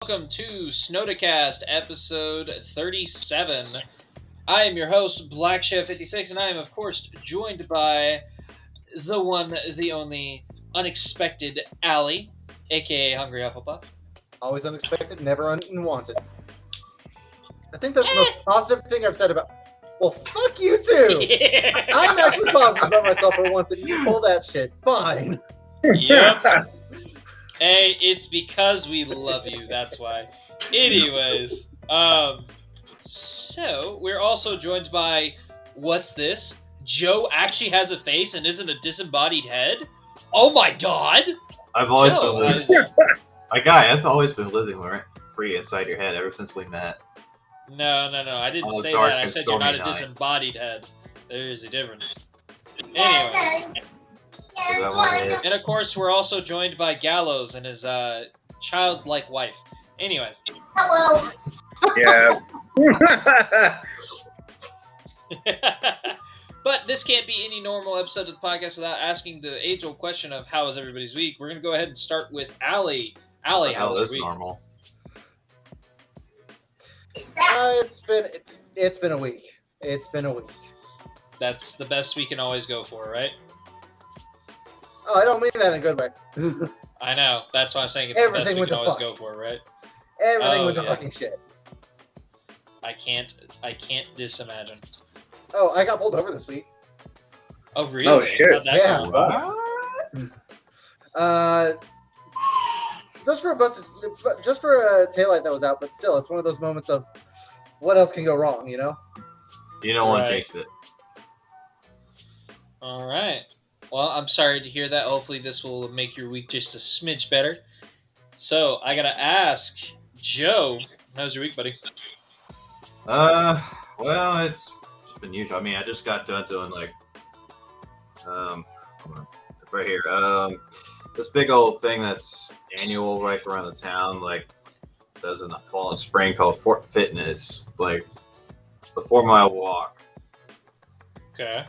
Welcome to Snodacast S3E37. I am your host, Black Chef 56, and I am, of course, joined by the one, the only, unexpected Allie, aka Hungry Hufflepuff. Always unexpected, never unwanted. I think that's the most positive thing I've said about. Well, fuck you too. Yeah. I'm actually positive about myself for once, and you pull that shit. Fine. Yep. Hey, it's because we love you. That's why. Anyways, so we're also joined by what's this? Joe actually has a face and isn't a disembodied head. Oh my god! I've always Joe, been living. My guy, I've always been living free inside your head ever since we met. No, I didn't say dark that. I and said you're not a stormy night. disembodied head. There is a difference. Anyway, and of course, we're also joined by Gallows and his childlike wife. Anyways. Hello. Yeah. But this can't be any normal episode of the podcast without asking the age-old question of how was everybody's week. We're going to go ahead and start with Allie. Allie, how was your week? Normal. It's been a week. It's been a week. That's the best we can always go for, right? Oh, I don't mean that in a good way. I know. That's why I'm saying it's Everything the best we went can to always fuck. go for, right? Everything Oh, went to yeah. fucking shit. I can't disimagine. Oh, I got pulled over this week. Oh, really? Oh, shit. How'd that Yeah. go? What? Just for a taillight that was out, but still, it's one of those moments of what else can go wrong, you know? You don't want to Right. jinx it. All right. Well, I'm sorry to hear that. Hopefully this will make your week just a smidge better. So, I got to ask, Joe, how's your week, buddy? Well, it's been usual. I mean, I just got done doing hold on, right here. This big old thing that's annual right around the town, does in the fall and spring called Fort Fitness, the 4-mile walk. Okay.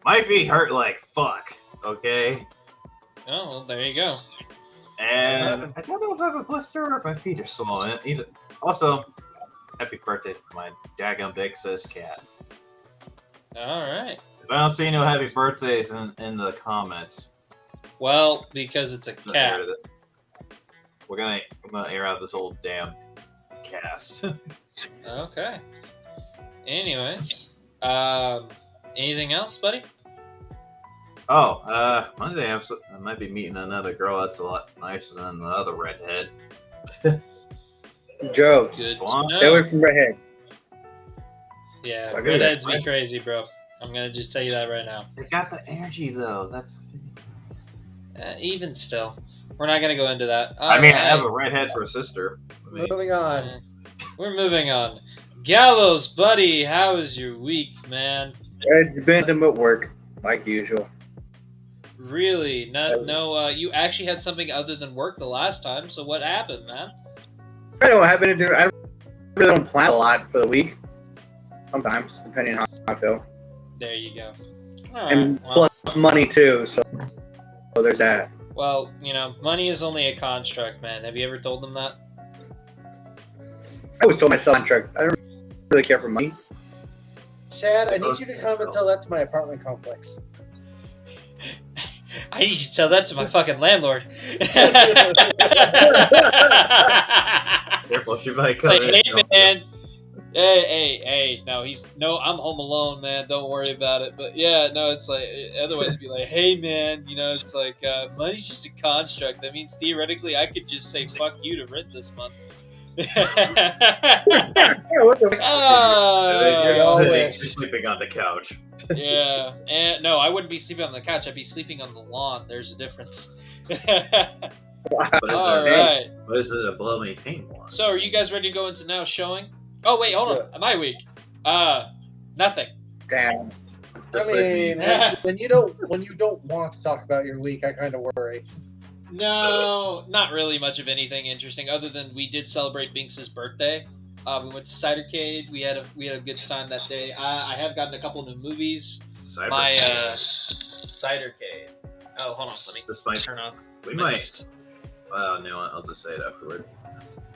My feet hurt like fuck, okay? Oh, well, there you go. And I don't know if I have a blister or if my feet are swollen. Either. Also, happy birthday to my daggum big sis cat. All right. If I don't see no happy birthdays in the comments, Well, because it's a cat. I'm gonna air out this old damn cast. Okay. Anyways, anything else, buddy? Monday I might be meeting another girl that's a lot nicer than the other redhead. Joe, Good. Go on. to stay know. away from redhead. Yeah, Look at redheads that. be crazy, bro. I'm gonna just tell you that right now. They got the energy though. That's. Even still, we're not gonna go into that. I mean, I All have right. a redhead for a sister. I mean, Moving on. We're moving on. Gallows, buddy, how was your week, man? It's been them at work, like usual. Really? You actually had something other than work the last time, so what happened, man? I don't have anything. I really don't plan a lot for the week. Sometimes, depending on how I feel. There you go. All And right. Well, plus money too, so there's that. well, money is only a construct, man. Have you ever told them that? I always told myself, I don't really care for money. Chad, I need you to come and tell that to my apartment complex. I need you to tell that to my fucking landlord. Careful, she might It's come like, in. hey man, hey, no, I'm home alone, man. Don't worry about it. But yeah, no, it's like otherwise it'd be like, hey man, it's like money's just a construct. That means theoretically I could just say fuck you to rent this month. What the You're wish. sleeping on the couch. Yeah, and no, I wouldn't be sleeping on the couch. I'd be sleeping on the lawn. There's a difference. What is All it? right. What is it? A below maintained one? So, are you guys ready to go into now showing? Oh wait, hold on. My week. Nothing. Damn. Just I like mean, me. when you don't want to talk about your week, I kind of worry. No, not really much of anything interesting other than we did celebrate Binks's birthday. We went to Cidercade. We had a good time that day. I have gotten a couple new movies. Cyber My Cade. Cidercade. Oh, hold on. Let me This might. turn off. We my might. s- No, I'll just say it afterward.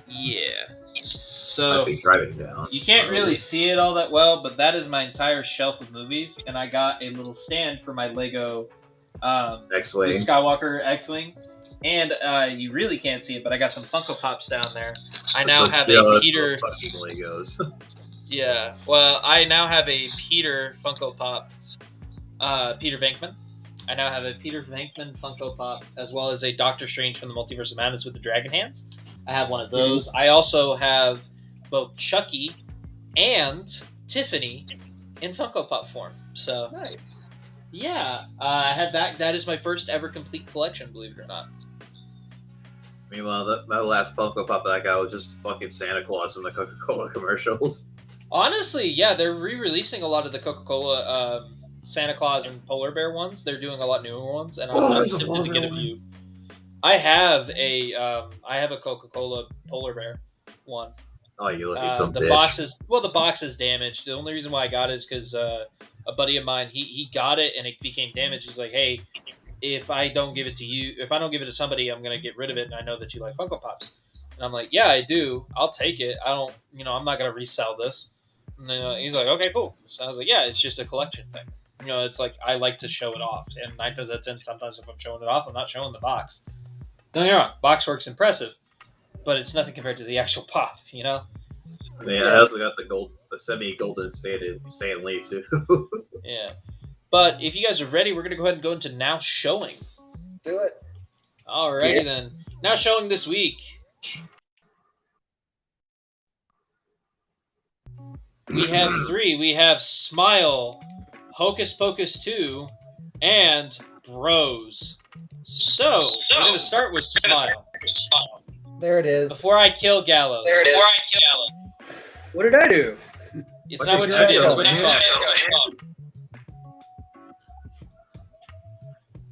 Yeah. I'd So be driving down. you can't really see it all that well, but that is my entire shelf of movies, and I got a little stand for my Lego Luke X-Wing. Skywalker X-Wing, and you really can't see it, but I got some Funko Pops down there. I I'm now so have jealous a of Peter. fucking Legos. Yeah, well, I now have a Peter Funko Pop, Peter Venkman. I now have a Peter Venkman Funko Pop, as well as a Doctor Strange from the Multiverse of Madness with the dragon hands. I have one of those. I also have both Chucky and Tiffany in Funko Pop form. So, Nice. yeah, I have that. That is my first ever complete collection, believe it or not. Meanwhile, my last Funko Pop that I got was just fucking Santa Claus from the Coca-Cola commercials. Honestly, yeah, they're re-releasing a lot of the Coca-Cola Santa Claus and Polar Bear ones. They're doing a lot newer ones, and I'm there's a tempted to get a Polar few. I have a Coca-Cola Polar Bear one. Oh, you lucky some The bitch. box is damaged. The only reason why I got it is because a buddy of mine he got it and it became damaged. He's like, hey, if I don't give it to somebody, I'm gonna get rid of it. And I know that you like Funko Pops, and I'm like, yeah, I do. I'll take it. I don't, I'm not gonna resell this. And then, he's like, okay, cool. So I was like, yeah, it's just a collection thing. It's like I like to show it off, and 9 times out of 10, sometimes if I'm showing it off, I'm not showing the box. Don't get me wrong, box work's impressive, but it's nothing compared to the actual pop. I mean, I also got the semi-golden Stan Lee too. Yeah. But if you guys are ready, we're gonna go ahead and go into now showing. Let's do it. Alrighty then. Now showing this week. We have 3. We have Smile, Hocus Pocus 2, and Bros. So, we're going to start with Smile. There it is. Before I kill Gallows. What did I do? It's What not what did you you did, do? it's what What you did thought.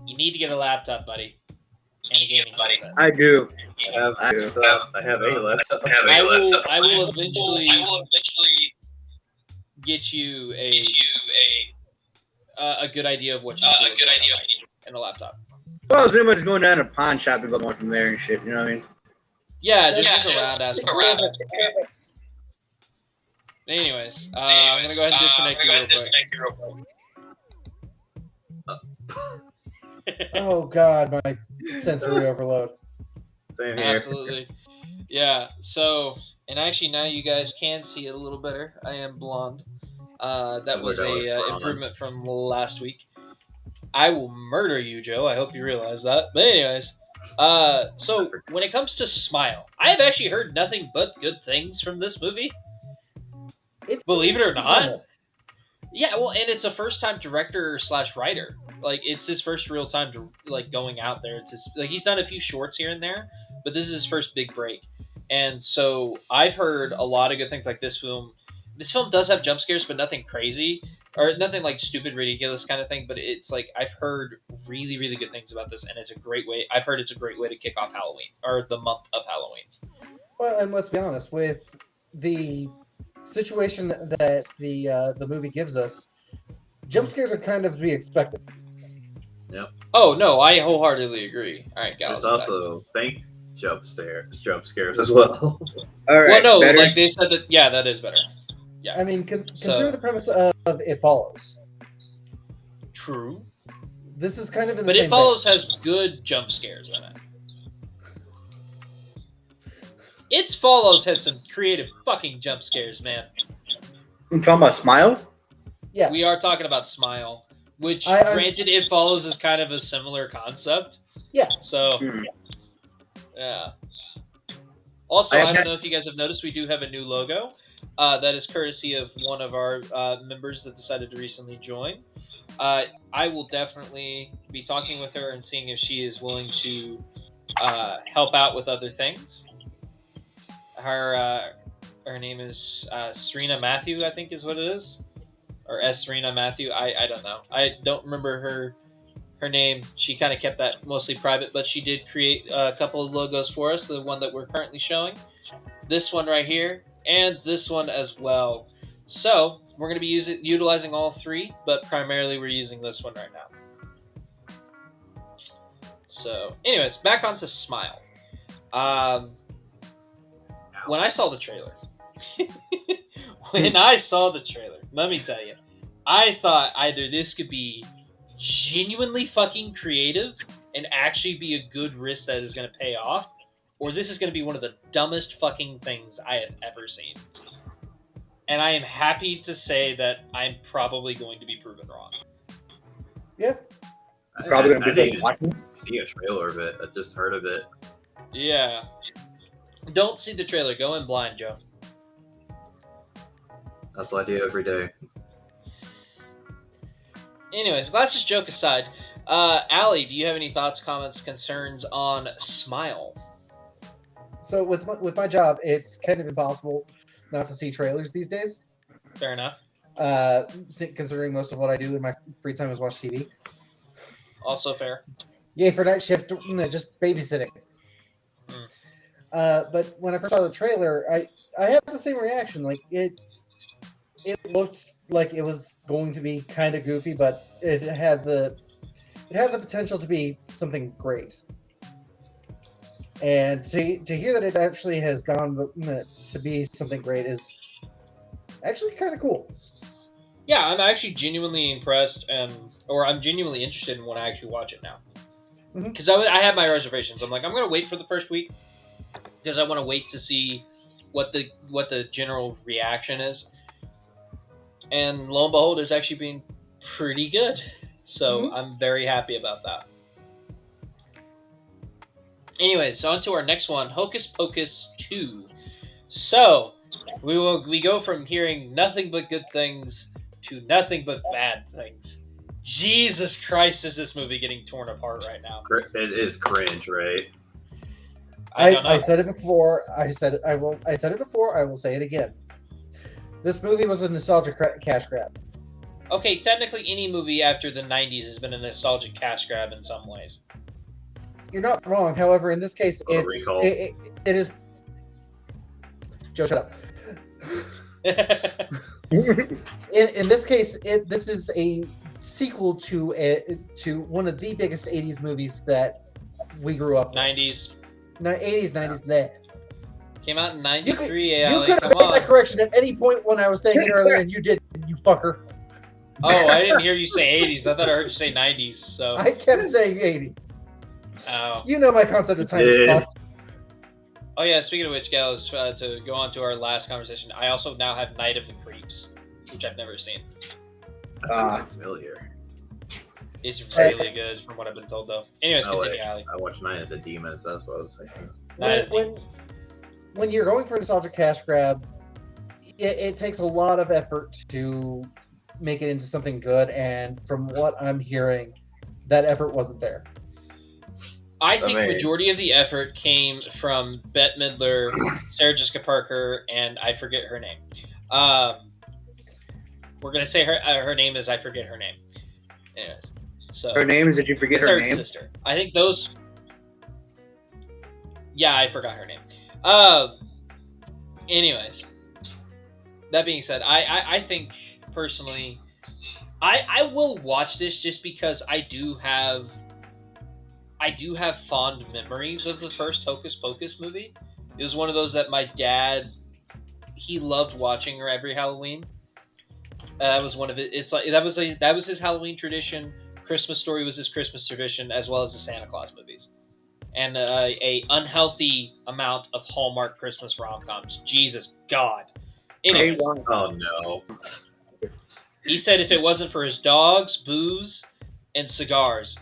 You need to get a laptop, buddy. And a gaming headset. I do. I have a laptop. I will eventually get you a good idea of what you need and a laptop. Well, I was pretty much going down to a pawn shop and going from there and shit. You know what I mean? Yeah, just look around, ask around. Anyways, I'm gonna go ahead and disconnect you real quick. Oh god, my sensory overload. Same here. Absolutely. Yeah. So, and actually now you guys can see it a little better. I am blonde. That was a improvement from last week. I will murder you, Joe. I hope you realize that. But anyways, so when it comes to Smile, I have actually heard nothing but good things from this movie. Believe it or not. Yeah, well, and it's a first-time director/writer. Like, it's his first real time to going out there. It's he's done a few shorts here and there, but this is his first big break. And so I've heard a lot of good things like this film. This film does have jump scares, but nothing crazy or nothing like stupid, ridiculous kind of thing. But it's I've heard really, really good things about this, and it's a great way. I've heard it's a great way to kick off Halloween or the month of Halloween. Well, and let's be honest, with the situation that the movie gives us, jump scares are kind of to be expected. Yep. Oh no, I wholeheartedly agree. All right, guys. There's also jump scares as well. All right. Well, no, better? like they said that. Yeah, that is better. Yeah. I mean, consider the premise of It Follows. True. This is kind of in the But same It Follows has good jump scares in it. It Follows had some creative fucking jump scares, man. You talking about Smile? Yeah. We are talking about Smile, which, I- granted, It Follows is kind of a similar concept. Yeah. So, yeah. Also, I don't know if you guys have noticed, we do have a new logo. That is courtesy of one of our members that decided to recently join. I will definitely be talking with her and seeing if she is willing to help out with other things. Her name is Serena Matthew, I think is what it is. Or S. Serena Matthew. I don't know. I don't remember her name. She kind of kept that mostly private, but she did create a couple of logos for us. The one that we're currently showing. This one right here. And this one as well. So, we're going to be utilizing all 3, but primarily we're using this one right now. So, anyways, back onto Smile. when I saw the trailer, let me tell you, I thought either this could be genuinely fucking creative and actually be a good risk that is going to pay off, or this is going to be one of the dumbest fucking things I have ever seen. And I am happy to say that I'm probably going to be proven wrong. Yeah. Probably gonna I be didn't watching. even see a trailer of it. I just heard of it. Yeah. Don't see the trailer. Go in blind, Joe. That's what I do every day. Anyways, glasses joke aside, Allie, do you have any thoughts, comments, concerns on Smile? So with my job, it's kind of impossible not to see trailers these days. Fair enough. Considering most of what I do in my free time is watch TV. Also fair. Yay for night shift, just babysitting. But when I first saw the trailer, I had the same reaction. Like it looked like it was going to be kind of goofy, but it had the potential to be something great. And to hear that it actually has gone to be something great is actually kind of cool. Yeah, I'm actually genuinely impressed, or I'm genuinely interested in when I actually watch it now. Because I have my reservations. I'm like, I'm going to wait for the first week because I want to wait to see what the general reaction is. And lo and behold, it's actually been pretty good. So I'm very happy about that. Anyways, on to our next one, Hocus Pocus 2. So, we go from hearing nothing but good things to nothing but bad things. Jesus Christ, is this movie getting torn apart right now? It is cringe, right? I said it before. I said it before. I will say it again. This movie was a nostalgic cash grab. Okay, technically any movie after the 90s has been a nostalgic cash grab in some ways. You're not wrong. However, in this case, it is. Joe, shut up. in this case, this is a sequel to one of the biggest 80s movies that we grew up with. 90s. 80s, 90s, bleh. Came out in 93, You could have made that correction at any point when I was saying it earlier, and you didn't, you fucker. Oh, I didn't hear you say 80s. I thought I heard you say 90s. So I kept saying 80s. Oh. You know my concept of time is fucked. Oh yeah, speaking of which, gals, to go on to our last conversation, I also now have Night of the Creeps, which I've never seen. That's familiar. It's really good from what I've been told, though. Anyways, continue, Allie. I watched Night of the Demons, that's what I was thinking. When you're going for a nostalgic cash grab, it takes a lot of effort to make it into something good, and from what I'm hearing, that effort wasn't there. I think majority of the effort came from Bette Midler, Sarah Jessica Parker, and I forget her name. We're gonna say her name is I forget her name. Anyways, so her name is, did you forget her name? Sister. I think those. Yeah, I forgot her name. Anyways, that being said, I think personally, I will watch this just because I do have fond memories of the first Hocus Pocus movie. It was one of those that my dad, he loved watching her every Halloween. That was one of it. It's like that was his Halloween tradition. Christmas Story was his Christmas tradition, as well as the Santa Claus movies, and a unhealthy amount of Hallmark Christmas rom-coms. Jesus God. Anyways, oh no. He said if it wasn't for his dogs, booze, and cigars,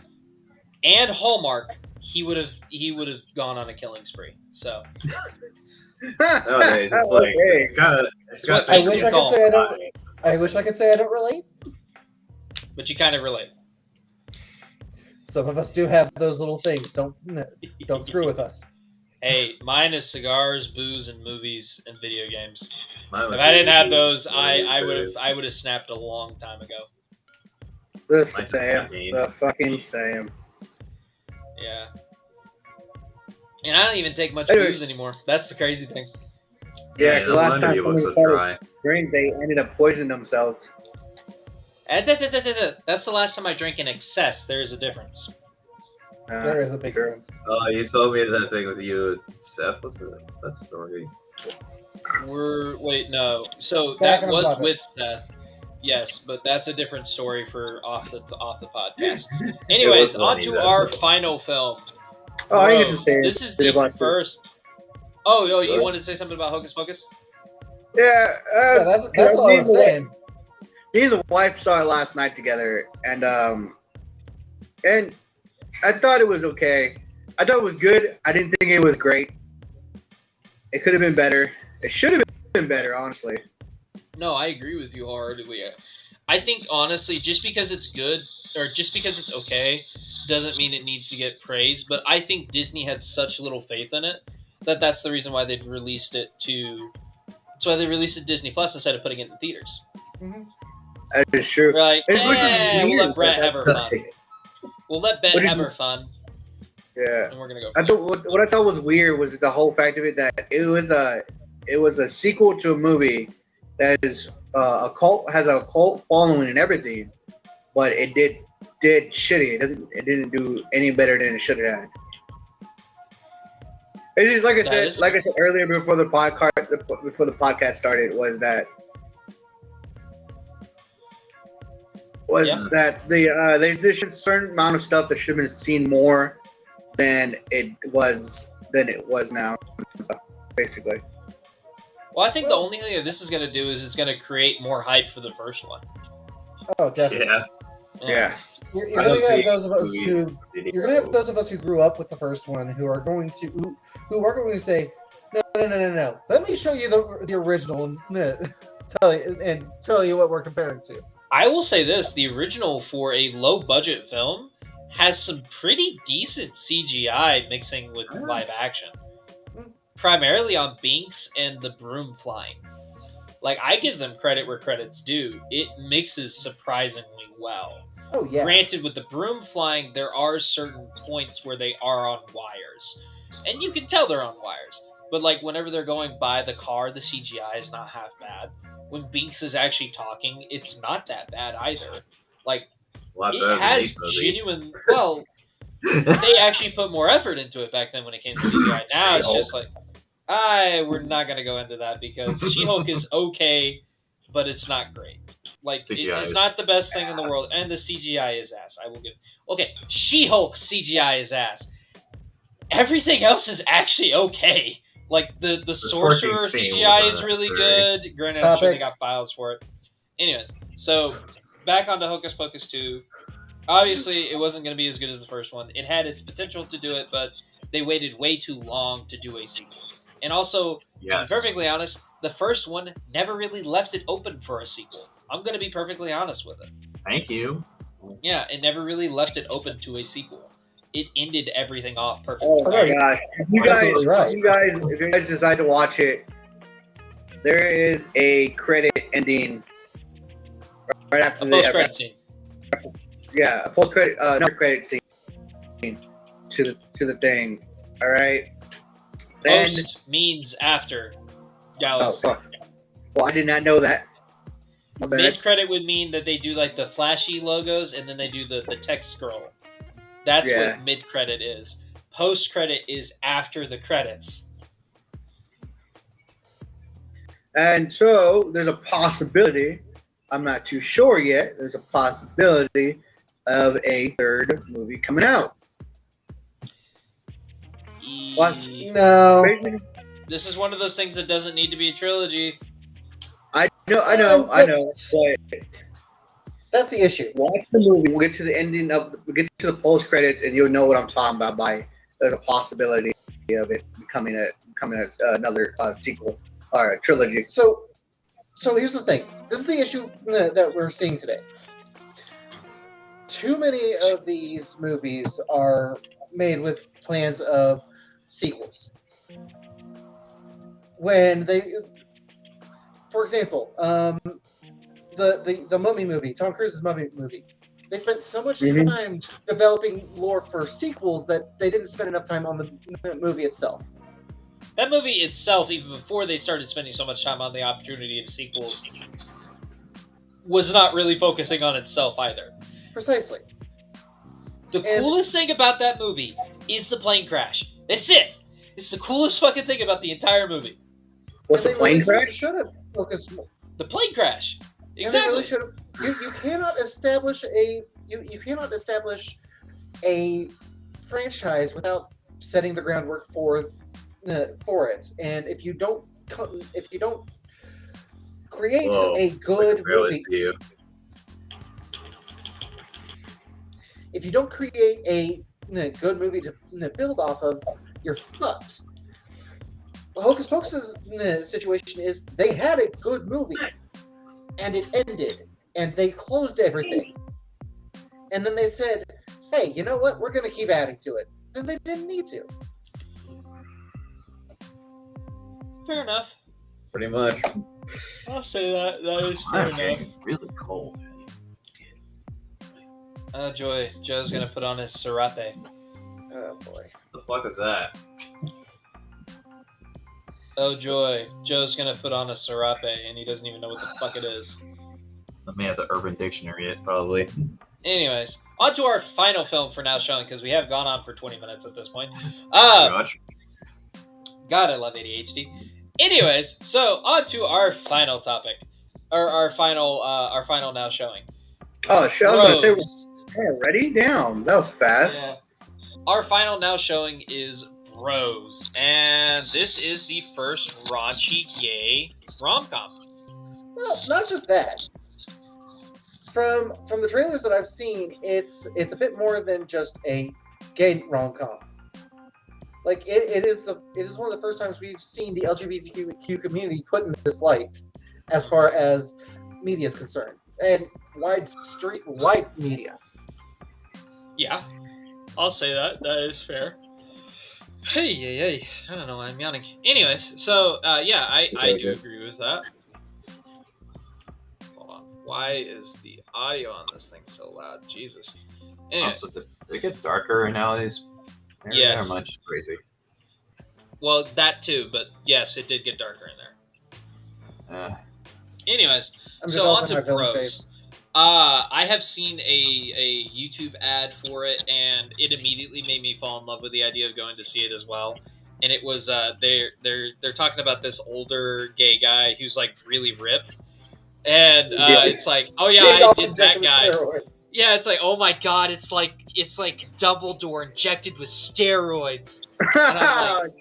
and Hallmark, he would have gone on a killing spree. So. Nowadays, it's like I wish I could say I don't relate. But you kind of relate. Some of us do have those little things. Don't screw with us. Hey, mine is cigars, booze, and movies and video games. If I didn't have those, I would have snapped a long time ago. The fucking same. Yeah. And I don't even take much booze anymore. That's the crazy thing. Yeah, because last time they ended up poisoning themselves. That's the last time I drank in excess. There is a difference. There is a big difference. Oh, you told me that thing with you, Seth. What's that story? No. So Back that on was topic. with Seth. Yes, but that's a different story for off the podcast. Anyways, on to our final film. Oh, I didn't get to Bros. say This is that it the was- first. Oh, you Really? wanted to say something about Hocus Pocus? Yeah, Yeah, that's all I was saying. Me and the wife saw it last night together, and I thought it was okay. I thought it was good. I didn't think it was great. It could have been better. It should have been better, honestly. No, I agree with you wholeheartedly. I think honestly, just because it's good or just because it's okay, doesn't mean it needs to get praised. But I think Disney had such little faith in it that that's the reason why they released it to. That's why they released it to Disney Plus instead of putting it in theaters. Mm-hmm. That is true. We're like, It's which is we'll weird, let Brett but have her fun. We'll let Bet What did have you- her fun, Yeah. and we're gonna go. I thought what I thought was weird was the whole fact of it that it was a sequel to a movie that is has a cult following and everything, but it did shitty. It didn't do any better than it should have had. It's just like I said earlier before the podcast started was that there's a certain amount of stuff that should have been seen more than it was now, basically. Well, I think the only thing that this is gonna do is it's gonna create more hype for the first one. Oh, definitely. Yeah. You're gonna have those of us who grew up with the first one who are going to say, no. Let me show you the original and tell you what we're comparing to. I will say this: the original, for a low-budget film, has some pretty decent CGI mixing with live action, primarily on Binks and the broom flying. Like, I give them credit where credit's due. It mixes surprisingly well. Oh yeah. Granted, with the broom flying, there are certain points where they are on wires, and you can tell they're on wires. But like whenever they're going by the car, the CGI is not half bad. When Binks is actually talking, it's not that bad either. Like, it has genuine. Well, they actually put more effort into it back then when it came to CGI. Now it's just like, we're not gonna go into that because She-Hulk is okay, but it's not great. Like, it's not the best thing in the world, and the CGI is ass. I will give. Okay, She-Hulk CGI is ass. Everything else is actually okay. Like the sorcerer CGI is really good. Granted, I'm sure they got files for it. Anyways, so back onto Hocus Pocus 2. Obviously, it wasn't going to be as good as the first one. It had its potential to do it, but they waited way too long to do a sequel. And also, to be perfectly honest, the first one never really left it open for a sequel. I'm going to be perfectly honest with it. Thank you. Yeah, it never really left it open to a sequel. It ended everything off perfectly. Oh my gosh! If you guys decide to watch it, there is a credit ending right after the post-credit scene. Yeah, a post-credit, not credit scene to the thing. All right. Post means after. Galaxy. Well, I did not know that. Mid-credit would mean that they do like the flashy logos and then they do the text scroll. That's what mid-credit is. Post-credit is after the credits. And so there's a possibility, I'm not too sure yet, there's a possibility of a third movie coming out. What? No. This is one of those things that doesn't need to be a trilogy. I know. But that's the issue. Watch the movie. We'll get to the ending we'll get to the post credits, and you'll know what I'm talking about. There's a possibility of it becoming another sequel or a trilogy. So here's the thing. This is the issue that we're seeing today. Too many of these movies are made with plans of sequels. When they, for example, the Mummy movie, Tom Cruise's Mummy movie, they spent so much time developing lore for sequels that they didn't spend enough time on the movie itself. That movie itself, even before they started spending so much time on the opportunity of sequels, was not really focusing on itself either. Precisely. The coolest thing about that movie is the plane crash. That's it. It's the coolest fucking thing about the entire movie. What's the plane crash? Should have focused. The plane crash. And Exactly. they really should have. You cannot establish you cannot establish a franchise without setting the groundwork for it. And if you don't create a good movie, if you don't create a good movie to build off of, you're fucked. Hocus Pocus's situation is they had a good movie, and it ended, and they closed everything. And then they said, hey, you know what? We're going to keep adding to it. Then they didn't need to. Fair enough. Pretty much. I'll say that. That is fair enough. Really cold. Oh, joy. Joe's going to put on his serape. Oh, boy. What the fuck is that? Oh, joy. Joe's going to put on a serape, and he doesn't even know what the fuck it is. Let me have the Urban Dictionary it, probably. Anyways, on to our final film for now showing, because we have gone on for 20 minutes at this point. Pretty much. God, I love ADHD. Anyways, so on to our final topic. Or our final now showing. Oh, shit. I was going to Bros. say, already? Damn, that was fast. Yeah. Our final now showing is Bros. And this is the first raunchy gay rom-com. Well, not just that. From the trailers that I've seen, it's a bit more than just a gay rom-com. Like it is one of the first times we've seen the LGBTQ community put in this light, as far as media is concerned, and wide media. Yeah, I'll say that. That is fair. Hey. I don't know why I'm yawning. Anyways, so yeah, I do agree with that. Hold on. Why is the audio on this thing so loud? Jesus. Anyways. Also, they get darker nowadays. Yes. They're much crazy. Well, that too, but yes, it did get darker in there. Anyways, I'm so on developing to my villain Bros. face. I have seen a YouTube ad for it, and it immediately made me fall in love with the idea of going to see it as well. And it was they're talking about this older gay guy who's like really ripped, and it's like, oh yeah, I did that guy. Steroids. Yeah, it's like, oh my god, it's like Dumbledore injected with steroids.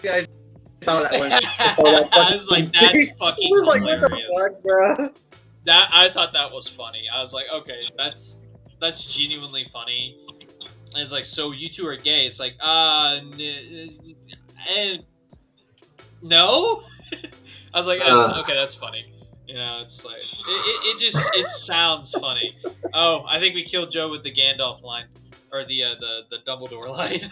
Guys, saw that one. I was like, that's fucking I was like, what the hilarious. fuck, bro? That I thought that was funny. I was like, okay, that's genuinely funny. And it's like, so you two are gay? It's like, no. I was like, okay, that's funny. You know, it's like it sounds funny. Oh, I think we killed Joe with the Gandalf line, or the Dumbledore line.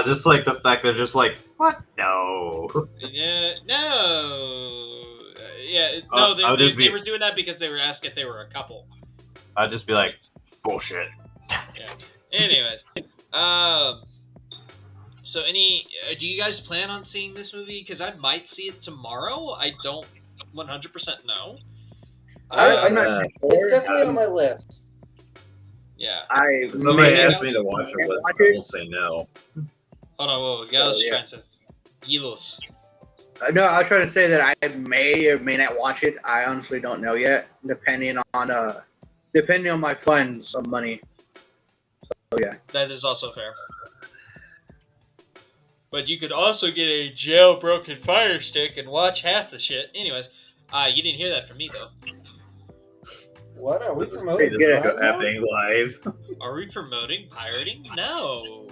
Just like the fact they're just like, what? No. Yeah, no. No, they were doing that because they were asked if they were a couple. I'd just be like, bullshit. Yeah. Anyways, so do you guys plan on seeing this movie? Because I might see it tomorrow. I don't 100% know. I'm not sure. It's definitely on my list. Yeah. Somebody asked me to watch it, but I won't say no. Hold on, whoa, Gallo's trying to Gilos. No, I was trying to say that I may or may not watch it. I honestly don't know yet, depending on my funds of money. So yeah. That is also fair. But you could also get a jailbroken Fire Stick and watch half the shit. Anyways, you didn't hear that from me though. What are we This is promoting? happening live. Are we promoting pirating? No.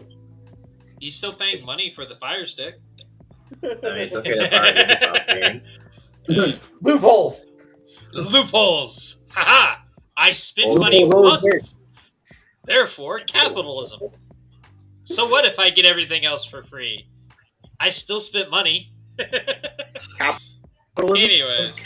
He's still paying money for the Fire Stick. I mean, it's okay to pirate Ubisoft games. Loopholes. Loopholes! Haha! I spent Oh, money oh, once! Therefore, capitalism. So what if I get everything else for free? I still spent money. Anyways.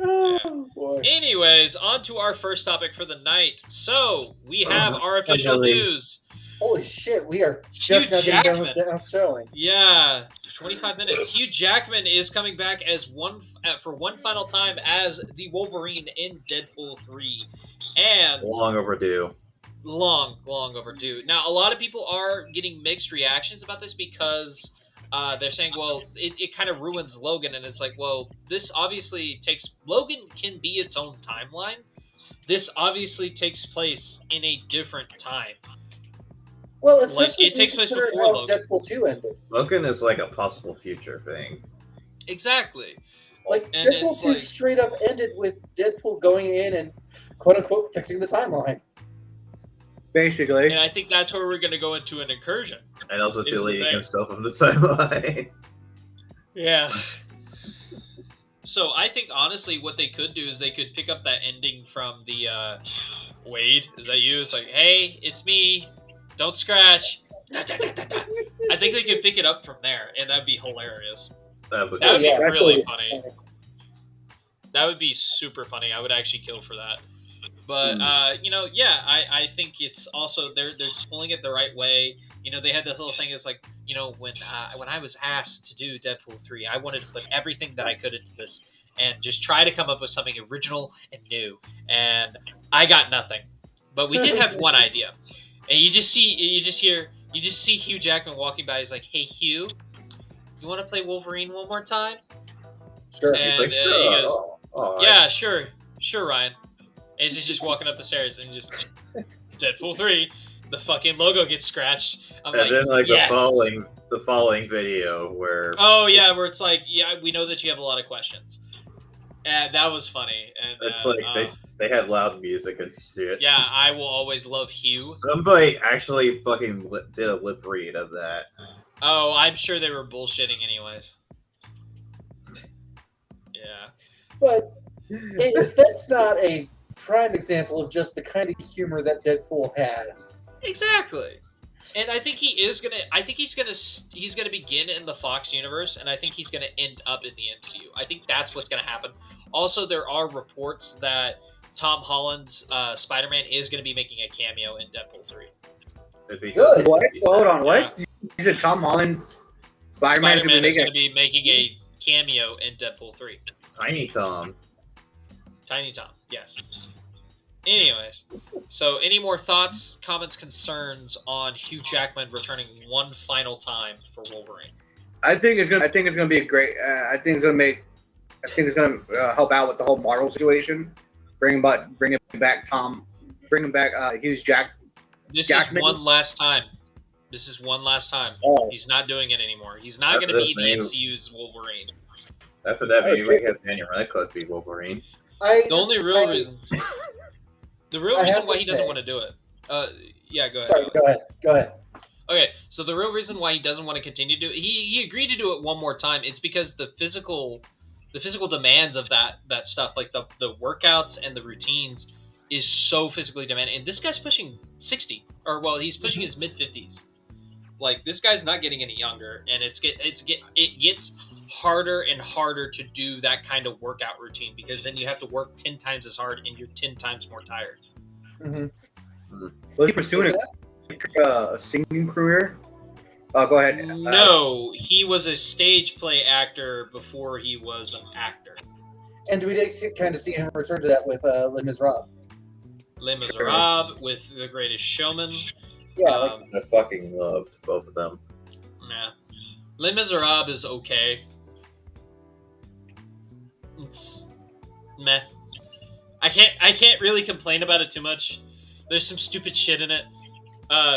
Oh, boy. Anyways, on to our first topic for the night. So, we have our official finally. news. Holy shit, we are Hugh just now getting done with Jackman. the showing. Yeah, 25 minutes. Hugh Jackman is coming back as for one final time as the Wolverine in Deadpool 3. And Long overdue. long overdue. Now, a lot of people are getting mixed reactions about this because they're saying, well, it kind of ruins Logan, and it's like, well, this obviously takes Logan can be its own timeline. This obviously takes place in a different time. Well, Like, especially it takes place consider before how Logan. Deadpool 2 ended. Logan is like a possible future thing. Exactly. Like, And Deadpool it's 2 like- straight up ended with Deadpool going in and quote-unquote fixing the timeline. Basically. And I think that's where we're going to go into an incursion. And also Is the deleting thing. himself from the timeline. Yeah. So I think honestly, what they could do is they could pick up that ending from the Wade. Is that you? It's like, hey, it's me. Don't scratch. I think they could pick it up from there, and that'd be hilarious. That would That would Yeah, be that's really really funny. That would be super funny. I would actually kill for that. But I think it's also they're pulling it the right way. They had this little thing. It's like when I was asked to do Deadpool 3, I wanted to put everything that I could into this and just try to come up with something original and new. And I got nothing. But we did have one idea. And you just see Hugh Jackman walking by. He's like, "Hey Hugh, you want to play Wolverine one more time?" Sure. And He's like, he goes, oh, "Yeah, sure, Ryan." And he's just walking up the stairs and just Deadpool 3, the fucking logo gets scratched. I'm And then like yes. the following video where Oh yeah, where it's like, yeah, we know that you have a lot of questions, and that was funny. And it's like they had loud music and shit. yeah, I will always love Hugh. Somebody actually fucking did a lip read of that. Oh, I'm sure they were bullshitting anyways. Yeah. But if that's not a prime example of just the kind of humor that Deadpool has. Exactly. And I think he's gonna begin in the Fox universe, and I think he's gonna end up in the MCU. I think that's what's gonna happen. Also, there are reports that Tom Holland's Spider-Man is gonna be making a cameo in Deadpool 3. Good. What? Hold on, what? You said Tom Holland's Spider-Man is Spider-Man is going gonna be making a cameo in Deadpool 3. Tiny Tom. Tiny Tom, yes. Anyways, so any more thoughts, comments, concerns on Hugh Jackman returning one final time for Wolverine? I think it's gonna be a great. I think it's gonna help out with the whole Marvel situation. Bringing back Hugh Jackman. This Jackman? is one last time. This is one last time. Oh. He's not doing it anymore. He's not After going to be this, the MCU's Wolverine. After that, maybe we have Daniel Radcliffe be Wolverine. The only real reason have why to he doesn't say- want to do it. Yeah, go ahead. Sorry, go ahead. Okay, so the real reason why he doesn't want to continue to do it, he agreed to do it one more time. It's because the physical demands of that stuff, like the workouts and the routines, is so physically demanding. And this guy's pushing 60, or well, he's pushing his mid 50s. Like, this guy's not getting any younger, and it gets harder and harder to do that kind of workout routine, because then you have to work 10 times as hard and you're 10 times more tired. Mm-hmm. Was he pursuing a singing career? Go ahead. No, he was a stage play actor before he was an actor. And we did kind of see him return to that with Les Miserables. Les Miserables, with The Greatest Showman. Yeah, I fucking loved both of them. Nah. Les Miserables is okay. It's meh. I can't really complain about it too much. There's some stupid shit in it.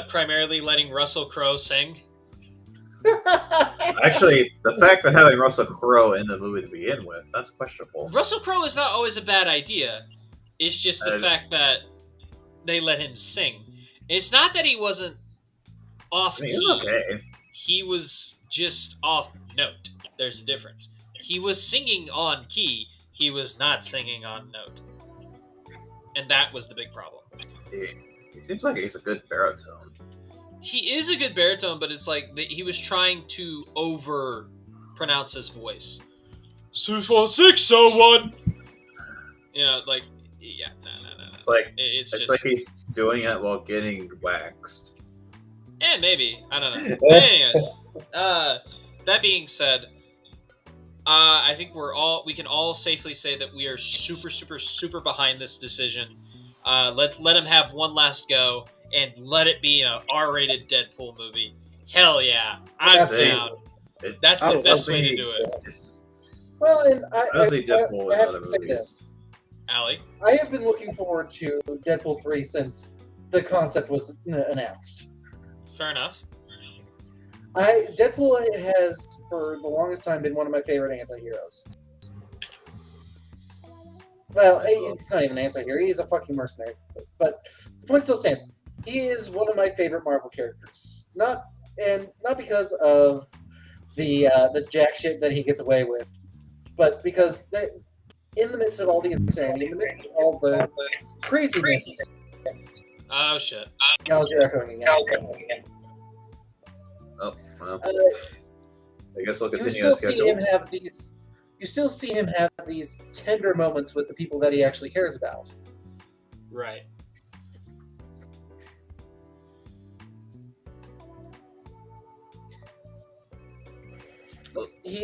Primarily letting Russell Crowe sing. Actually, the fact of having Russell Crowe in the movie to begin with, that's questionable. Russell Crowe is not always a bad idea. It's just the Uh, fact that they let him sing. It's not that he wasn't off I mean, key. it's okay. He was just off note. There's a difference. He was singing on key. He was not singing on note. And that was the big problem. He seems like he's a good baritone. He is a good baritone, but it's like he was trying to over pronounce his voice. 64601. Like, yeah, no. It's like It's it's just like he's doing it while getting waxed. maybe, I don't know. But anyways, that being said, I think we can all safely say that we are super, super, super behind this decision. Let him have one last go and let it be an R-rated Deadpool movie. Hell yeah, I'm Absolutely. down. That's the best way to see- do it. it's- Well, and I don't think Deadpool I in have other to say movies. this. Allie? I have been looking forward to Deadpool 3 since the concept was announced. Fair enough. Deadpool has, for the longest time, been one of my favorite anti-heroes. Well, he's not even an anti-hero. He's a fucking mercenary. But the point still stands. He is one of my favorite Marvel characters. Not because of the jack shit that he gets away with, but because in the midst of all the insanity, in the midst of all the craziness. Oh shit. Now you're echoing again. Oh, well. Uh, I guess we'll you continue still the see schedule. him have these. You still see him have these tender moments with the people that he actually cares about. Right.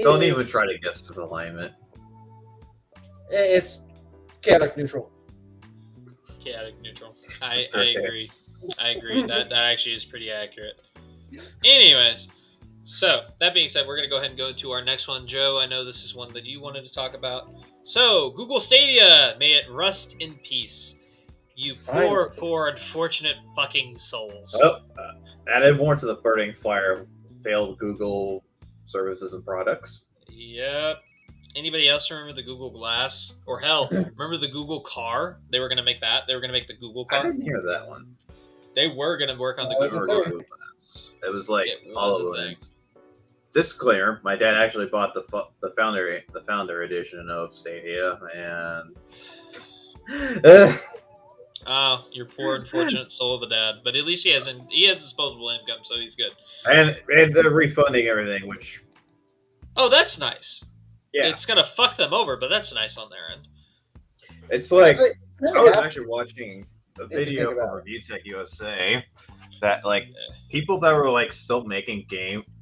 Don't even try to guess the alignment. It's chaotic neutral. Chaotic neutral. I Okay. agree. I agree. That actually is pretty accurate. Anyways, so that being said, we're gonna go ahead and go to our next one. Joe, I know this is one that you wanted to talk about. So, Google Stadia, may it rust in peace. You poor, poor, unfortunate fucking souls. Well, added more to the burning fire of failed Google services and products. Yep. Anybody else remember the Google Glass? Or hell, remember the Google Car? They were gonna make that. They were gonna make the Google I Car. didn't hear that one. They were gonna work on the That was Google a Car. thing. It was like It was a HoloLens. Disclaimer: my dad actually bought the founder edition of Stadia, and Oh, your poor unfortunate soul of a dad. But at least he has disposable income, so he's good. and they're refunding everything, which Oh, that's nice. yeah, It's gonna fuck them over, but that's nice on their end. it's like But I was actually watching a you think video about from it. Review Tech USA that like people that were like still making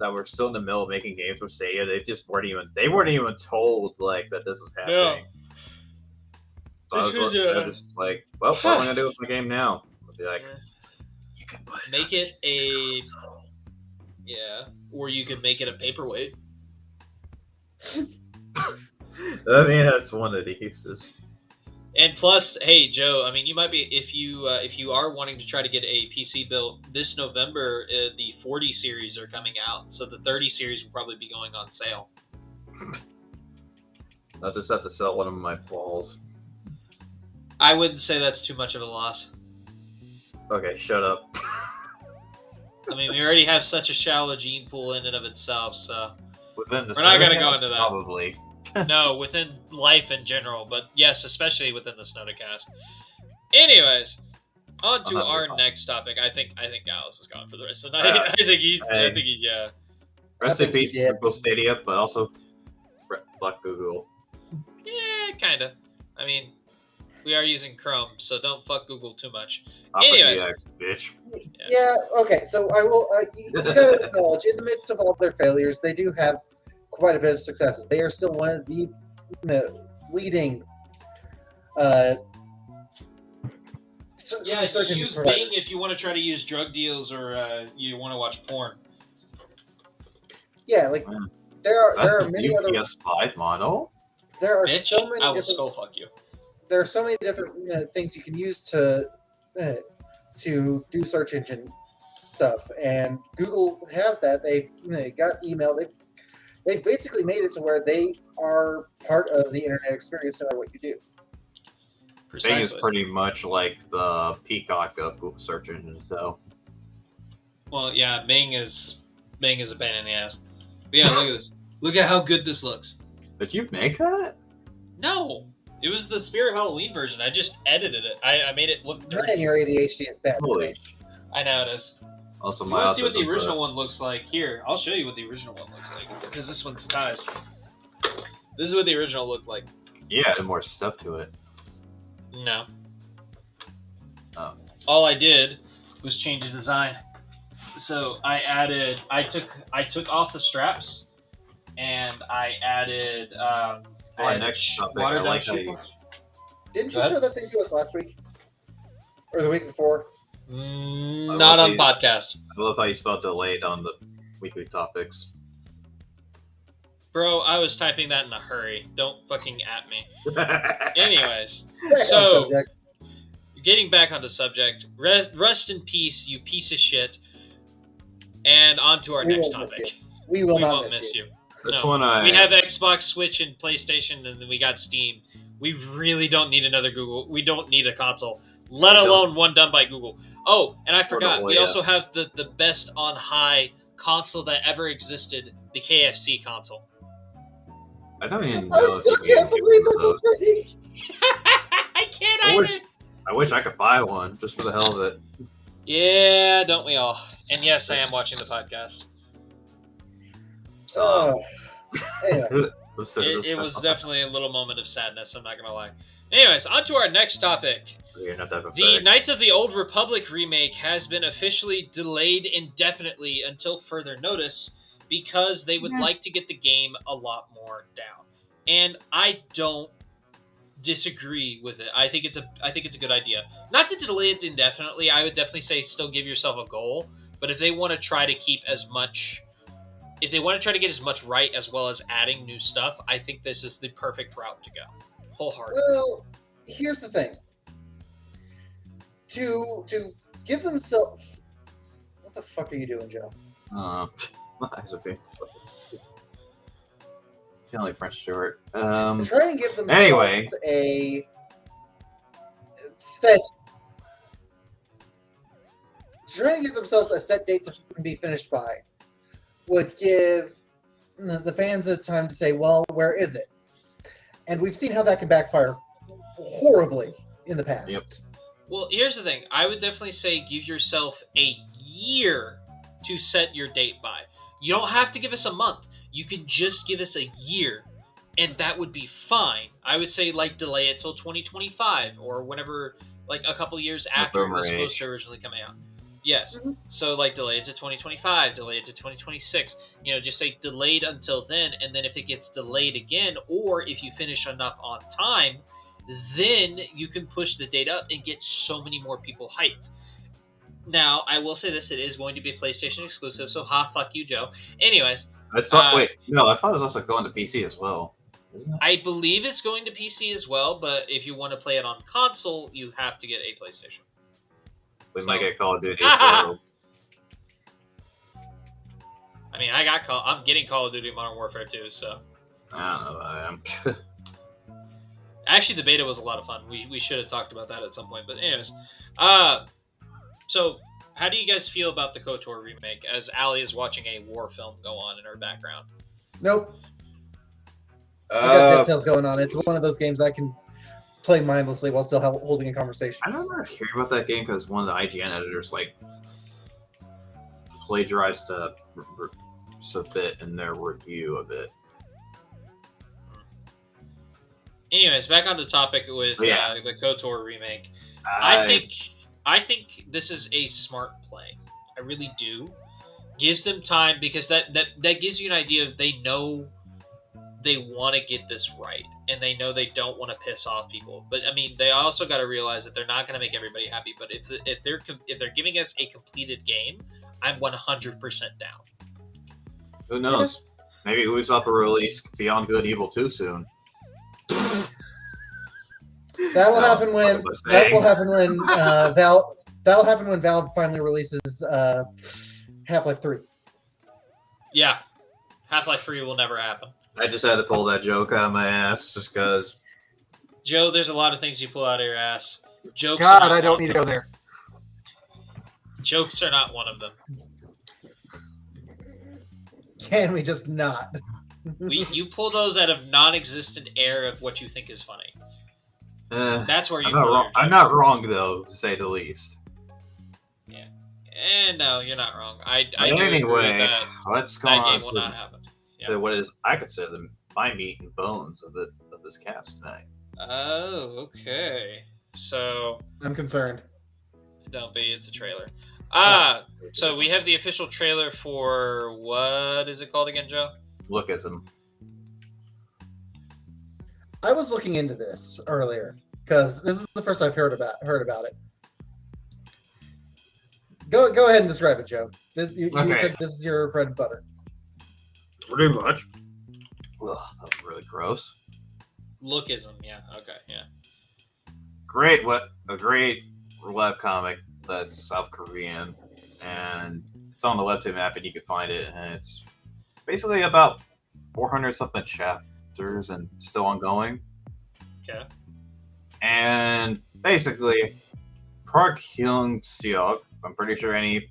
that were still in the middle of making games with Stadia, they weren't even told like that this was happening. So I was just like, well, what am I gonna do with my game now? I'll be like, you can put it Make on it a console. or you could make it a paperweight. I mean, that's one of the uses. And plus, hey Joe, I mean, you might be if you are wanting to try to get a PC built this November, the 40 series are coming out, so the 30 series will probably be going on sale. I'll just have to sell one of my balls. I wouldn't say that's too much of a loss. Okay, shut up. I mean, we already have such a shallow gene pool in and of itself, so Within the We're not gonna go Snodacast, into that. Probably. no, within life in general, but yes, especially within the Snodacast. Anyways, on to I'll have our fun. next topic. I think Alice is gone for the rest of the night. I think he's yeah. Rest I in think peace, he did. Google Stadia, but also fuck Google. Yeah, kinda. I mean, we are using Chrome, so don't fuck Google too much. Opera Anyways. GX, bitch. Yeah, okay, so I will. You gotta acknowledge, in the midst of all their failures, they do have quite a bit of successes. They are still one of the leading. Yeah, search you engine use providers. Bing if you want to try to use drug deals or you want to watch porn. Yeah, like Wow. there are That's a many new other. PS5 model? There are Bitch, so many I will different. skull fuck you. There are so many different things you can use to do search engine stuff, and Google has that. They got email. They've basically made it to where they are part of the internet experience, no matter what you do. Bing is Precisely. pretty much like the peacock of Google search engines, so. Well, yeah, Bing is a pain in the ass. But yeah, look at this. Look at how good this looks. Did you make that? No, it was the Spirit Halloween version. I just edited it. I made it look Man, dirty. your ADHD is bad. Holy. I know it is. Also, You my want to see what the autism, original one looks like? Here, I'll show you what the original one looks like. Because this one's ties. This is what the original looked like. Yeah, and more stuff to it. No. Oh. All I did was change the design. So I took off the straps, and I added Next topic, water I down like how shoe you, bars. Didn't you Go ahead. show that thing to us last week or the week before? Not on podcast. I love how you spelled delayed on the weekly topics. Bro, I was typing that in a hurry. Don't fucking at me. Anyways, Back on so subject. getting back on the subject, rest in peace, you piece of shit. And on to our We next won't miss topic. We will We not won't miss miss you. you. This No. one We have Xbox, Switch, and PlayStation, and then we got Steam. We really don't need another Google. We don't need a console, let We don't. alone one done by Google. Oh, and I forgot, we yeah. also have the best on high console that ever existed, the KFC console. I don't even know. I if still you can't can believe get it's those. already. I can't I wish- either. I wish I could buy one just for the hell of it. Yeah, don't we all? And yes, I am watching the podcast. Oh. Anyway, It was definitely a little moment of sadness, I'm not going to lie. Anyways, on to our next topic. You're not that The pathetic. Knights of the Old Republic remake has been officially delayed indefinitely until further notice because they would like to get the game a lot more down. And I don't disagree with it. I think it's a good idea. Not to delay it indefinitely. I would definitely say still give yourself a goal, but if they want to try to keep as much if they want to try to get as much right as well as adding new stuff, I think this is the perfect route to go. Wholeheartedly. well, here's the thing. To give themselves. What the fuck are you doing, Joe? My eyes are being feeling like French Stewart. Try and give themselves Anyway. a set. Trying to give themselves a set date to be finished by would give the fans a time to say, "Well, where is it?" And we've seen how that can backfire horribly in the past. Yep. Well, here's the thing. I would definitely say give yourself a year to set your date by. You don't have to give us a month. You can just give us a year, and that would be fine. I would say, like, delay it till 2025 or whenever, like, a couple years after it was Boomer supposed age. to originally come out. Yes. Mhm. So, like, delay it to 2025, delay it to 2026. You know, just say delayed until then, and then if it gets delayed again, or if you finish enough on time, then you can push the date up and get so many more people hyped. Now, I will say this, it is going to be a PlayStation exclusive, so fuck you, Joe. Anyways, I thought. Wait, no, I thought it was also going to PC as well. Isn't it? I believe it's going to PC as well, but if you want to play it on console, you have to get a PlayStation. We So- might get Call of Duty. Ah! So I mean, I'm getting Call of Duty Modern Warfare 2, so... I don't know. I am. Actually, the beta was a lot of fun. We should have talked about that at some point, but anyways. So, how do you guys feel about the KOTOR remake, as Allie is watching a war film go on in her background? Nope. I got Dead Uh, Cells going on. It's one of those games I can play mindlessly while still holding a conversation. I remember hearing about that game because one of the IGN editors like plagiarized a bit in their review of it. Anyways, back on the topic with Yeah. the KOTOR remake. I think this is a smart play. I really do. Gives them time because that gives you an idea of they know they want to get this right and they know they don't want to piss off people. But I mean, they also got to realize that they're not going to make everybody happy. But if they're giving us a completed game, I'm 100% down. Who knows? Maybe Ubisoft will release Beyond Good Evil 2 soon. That will No, happen when what was I that will saying? happen when Valve. That'll happen when Valve finally releases Half-Life 3. Yeah, Half-Life 3 will never happen. I just had to pull that joke out of my ass just because. Joe, there's a lot of things you pull out of your ass. Jokes. God, are not I don't one need of to go them. there. Jokes are not one of them. Can we just not? You pull those out of non-existent air of what you think is funny. That's where you I'm not pull wrong. your I'm jokes. not wrong though, to say the least. No, you're not wrong. I But do agree with anyway, that. let's go That on game will not happen. to what is I consider my meat and bones of this cast tonight. Oh, okay. So I'm concerned. don't be. It's a trailer. So we have the official trailer for what is it called again, Joe? Lookism. I was looking into this earlier because this is the first I've heard about it. Go ahead and describe it, Joe. You Okay. said this is your bread and butter. Pretty much. Ugh, that was really gross. Lookism, yeah. Okay, yeah. A great webcomic that's South Korean, and it's on the webtoon map, and you can find it, and it's basically about 400 something chapters and still ongoing. Okay. And basically, Park Hyung Seok, I'm pretty sure any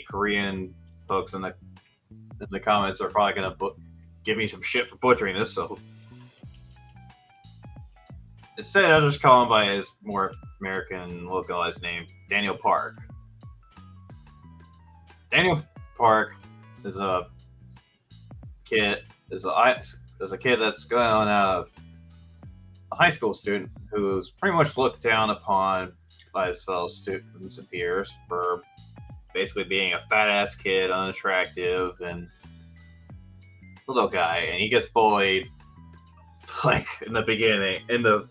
Korean folks in the comments are probably gonna give me some shit for butchering this, so instead I'll just call him by his more American localized name, Daniel Park. Daniel Park is a kid that's going out of a high school student who's pretty much looked down upon by his fellow students and peers for basically being a fat ass kid, unattractive, and little guy, and he gets bullied like in the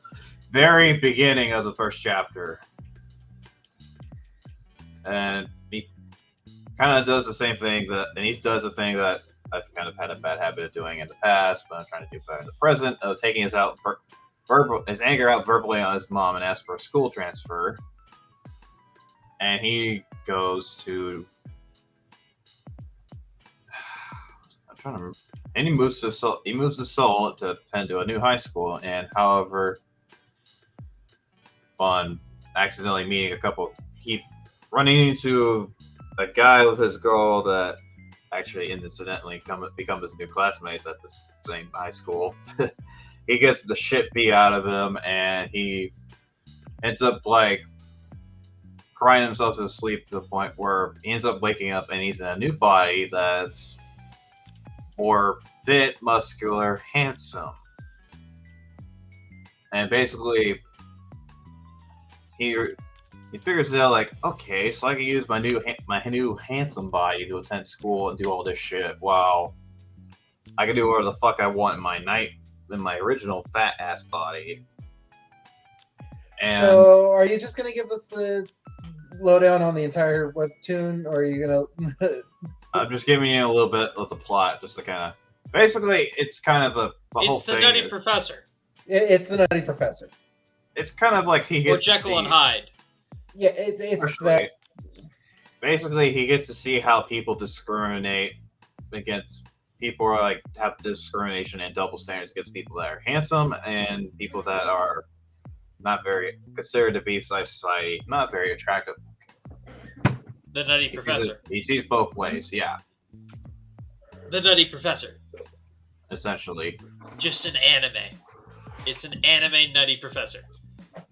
very beginning of the first chapter, and he kind of does the same thing he does the thing that I've kind of had a bad habit of doing in the past, but I'm trying to do better in the present, of taking his anger out verbally on his mom and asks for a school transfer. And he goes to and he moves his soul to attend to a new high school, and however on accidentally meeting running into a guy with his girl that actually incidentally become his new classmates at the same high school. He gets the shit beat out of him, and he ends up like crying himself to sleep to the point where he ends up waking up and he's in a new body that's more fit, muscular, handsome. And basically he figures out like, okay, so I can use my new handsome body to attend school and do all this shit while I can do whatever the fuck I want in my original fat ass body. And so, are you just gonna give us the lowdown on the entire webtoon, or are you gonna? I'm just giving you a little bit of the plot, just to kind of. Basically, it's kind of the whole It's the thing. Nutty Professor. It's the Nutty Professor. It's kind of like he gets or Jekyll and Hyde. Yeah, it's that. Basically, he gets to see how people discriminate against people who like have discrimination and double standards against people that are handsome and people that are not very considered to be by society, not very attractive. The Nutty Professor. He sees both ways, yeah. The Nutty Professor. Essentially. Just an anime. It's an anime Nutty Professor.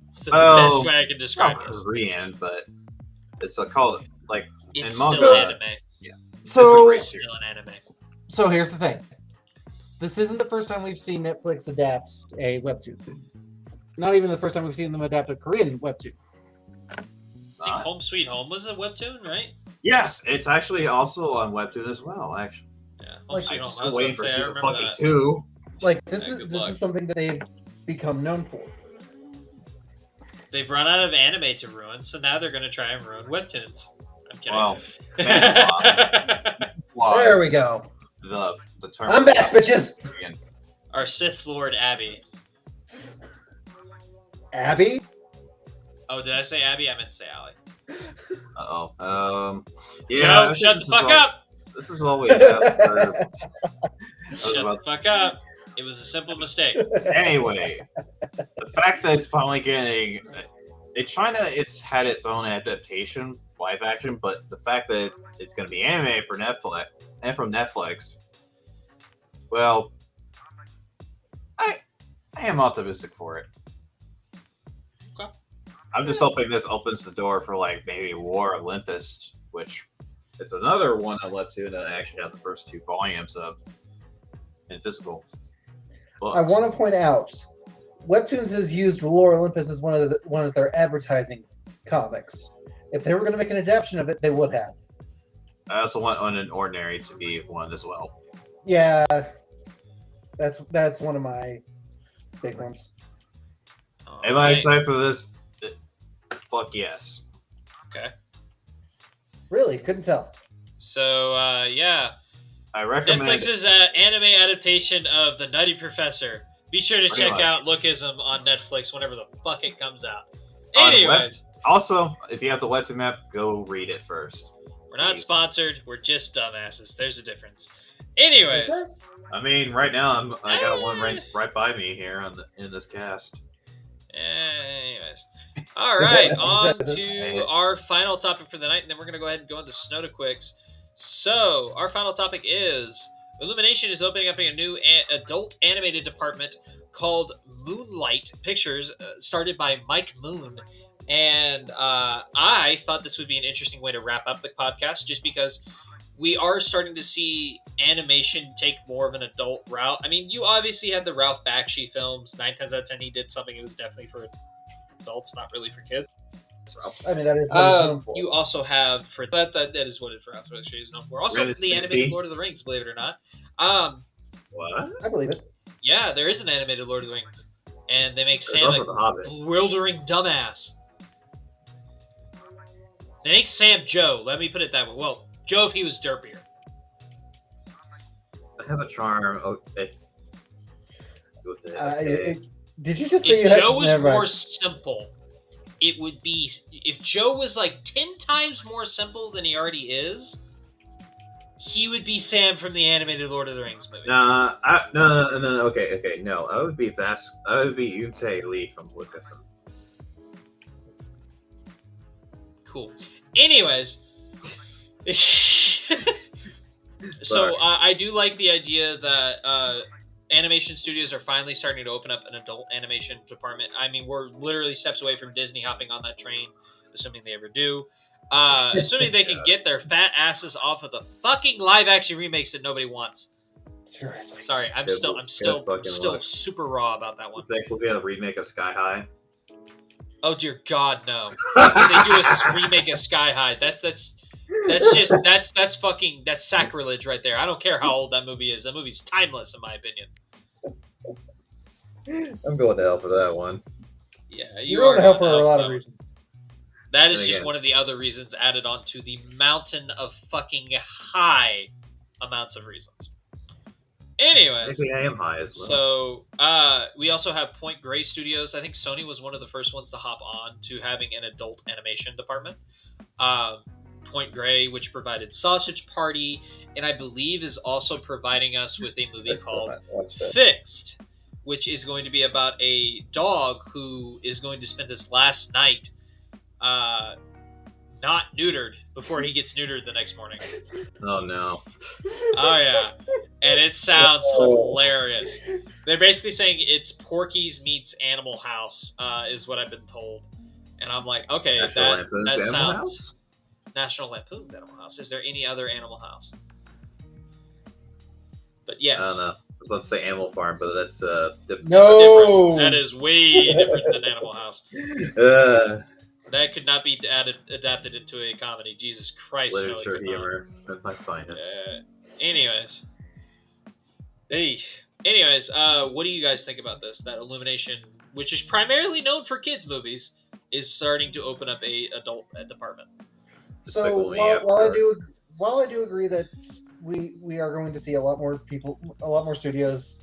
It's the best way I can describe it. It's Korean, but it's called like it's in still manga. Anime. Yeah. So it's still an anime. So here's the thing. This isn't the first time we've seen Netflix adapt a webtoon. Not even the first time we've seen them adapt a Korean webtoon. I think Home Sweet Home was a webtoon, right? Yes, it's actually also on webtoon as well. Actually, yeah. Like, Home Sweet Home. I still was waiting going to for say I season remember fucking that. 2. Like this Yeah, is something that they've become known for. They've run out of anime to ruin, so now they're going to try and ruin webtoons. I'm kidding. Well, why? There we go. The term. I'm back, bitches. Our Sith Lord Abby. Abby? Oh, did I say Abby? I meant to say Allie. Yeah. Joe, shut the fuck up! This is all we have. For, Shut the fuck up. It was a simple mistake. Anyway, the fact that it's finally getting. It's had its own adaptation, live action, but the fact that it's going to be anime for Netflix and from Netflix, well, I am optimistic for it. Okay. I'm just hoping this opens the door for like maybe War Olympus, which is another one I left to that I actually have the first 2 volumes of in physical books. I want to point out, Webtoons has used Lore Olympus as one of their advertising comics. If they were going to make an adaptation of it, they would have. I also want Unordinary to be one as well. Yeah, that's one of my big ones. Am I excited for this? Fuck yes. Okay. Really? Couldn't tell. So, yeah. I recommend Netflix's anime adaptation of The Nutty Professor. Be sure to Pretty check much. out Lookism on Netflix whenever the fuck it comes out. On Anyways, Also, if you have the webtoon app, go read it first. we're not Please. sponsored. We're just dumbasses. There's a difference. Is Anyways, there? I mean, right now I got one right by me here in this cast. anyways. All right, on Is to our final topic for the night, and then we're going to go ahead and go into Snodacquicks. So, our final topic is Illumination is opening up a new adult animated department called Moonlight Pictures, started by Mike Moon. And I thought this would be an interesting way to wrap up the podcast, just because we are starting to see animation take more of an adult route. I mean, you obviously had the Ralph Bakshi films. 9 times out of 10, he did something that was definitely for adults, not really for kids. I mean, that is what it's known for. You also have for that is what Ralph Bakshi is known for. Also, Really, the animated Snoopy? Lord of the Rings, believe it or not. What? I believe it. Yeah, there is an animated Lord of the Rings, and they make There's Sam also a the Hobbit. bewildering dumbass. They make Sam Joe. Let me put it that way. Well, Joe if he was derpier. I have a charm. Okay. With it. Did you just say If you Joe had? was Never mind. more simple, it would be. If Joe was like 10 times more simple than he already is, he would be Sam from the animated Lord of the Rings movie. No. Okay. No, I would be Vas. I would be Yuntae Lee from Lucasum. Cool. Anyways. So I do like the idea that animation studios are finally starting to open up an adult animation department. I mean, we're literally steps away from Disney hopping on that train, assuming they ever do. Assuming they can get their fat asses off of the fucking live action remakes that nobody wants. Seriously. Sorry, I'm Yeah, still fucking luck. super raw about that one. You think we'll get a remake of Sky High? Oh dear God, no! If they do a remake of Sky High, that's sacrilege right there. I don't care how old that movie is. That movie's timeless, in my opinion. I'm going to hell for that one. Yeah, You're going to hell are for a lot of reasons. That is And just again- one of the other reasons added onto the mountain of fucking high amounts of reasons. Anyways, Maybe I am high as well. so we also have Point Grey Studios. I think Sony was one of the first ones to hop on to having an adult animation department. Point Grey, which provided Sausage Party, and I believe is also providing us with a movie called Fixed, which is going to be about a dog who is going to spend his last night not neutered before he gets neutered the next morning. Oh no. Oh yeah, and it sounds hilarious. They're basically saying it's Porky's meets Animal House, is what I've been told, and I'm like, okay, National that Lampoon's Animal sounds House? National Lampoon's Animal House. Is there any other Animal House? But yes, I don't know. I was about to say Animal Farm, but that's different. No. that is way different than Animal House. That could not be adapted into a comedy. Jesus Christ. no, it Literature could not. humor at my finest. Anyways, what do you guys think about this? That Illumination, which is primarily known for kids movies, is starting to open up a adult department. So Despicable Me while I do agree that we are going to see a lot more studios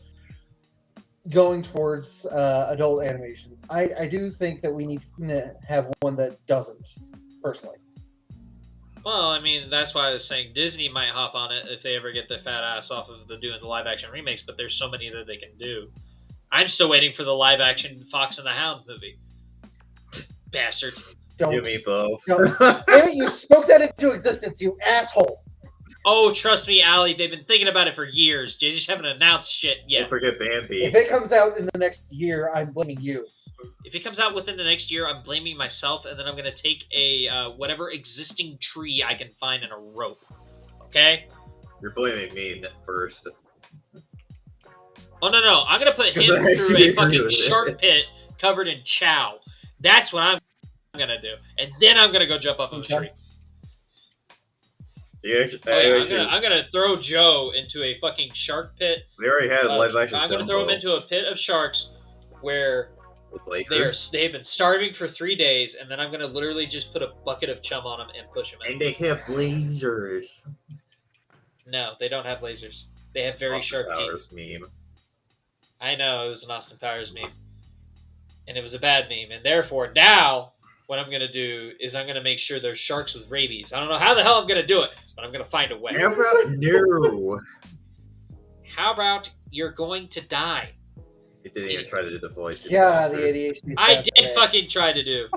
going towards adult animation, I do think that we need to have one that doesn't, personally. Well, I mean, that's why I was saying Disney might hop on it if they ever get the fat ass off of doing the live action remakes, but there's so many that they can do. I'm still waiting for the live action Fox and the Hound movie. Bastards. Don't. You me both. Don't. Damn it, you spoke that into existence, you asshole. Oh, trust me, Allie, they've been thinking about it for years. They just haven't announced shit Don't yet. forget Bambi. If it comes out in the next year, I'm blaming you. If it comes out within the next year, I'm blaming myself, and then I'm going to take a whatever existing tree I can find in a rope. Okay? You're blaming me first. Oh, no. I'm going to put him I through actually a agree fucking with it. shark pit covered in chow. That's what I'm going to do. And then I'm going to go jump off of a tree. I'm going to throw Joe into a fucking shark pit. We already had a live action. I'm going to throw him into a pit of sharks where with lasers. they've been starving for 3 days, and then I'm going to literally just put a bucket of chum on them and push them in. And they have lasers. No, they don't have lasers. They have very Austin sharp Powers teeth. meme. I know, it was an Austin Powers meme. And it was a bad meme. And therefore, now, what I'm going to do is I'm going to make sure there's sharks with rabies. I don't know how the hell I'm going to do it, but I'm going to find a way. How about no? How about you're going to die? He didn't even try to do the voice. Yeah, the ADHD. is I bad did today. fucking try to do.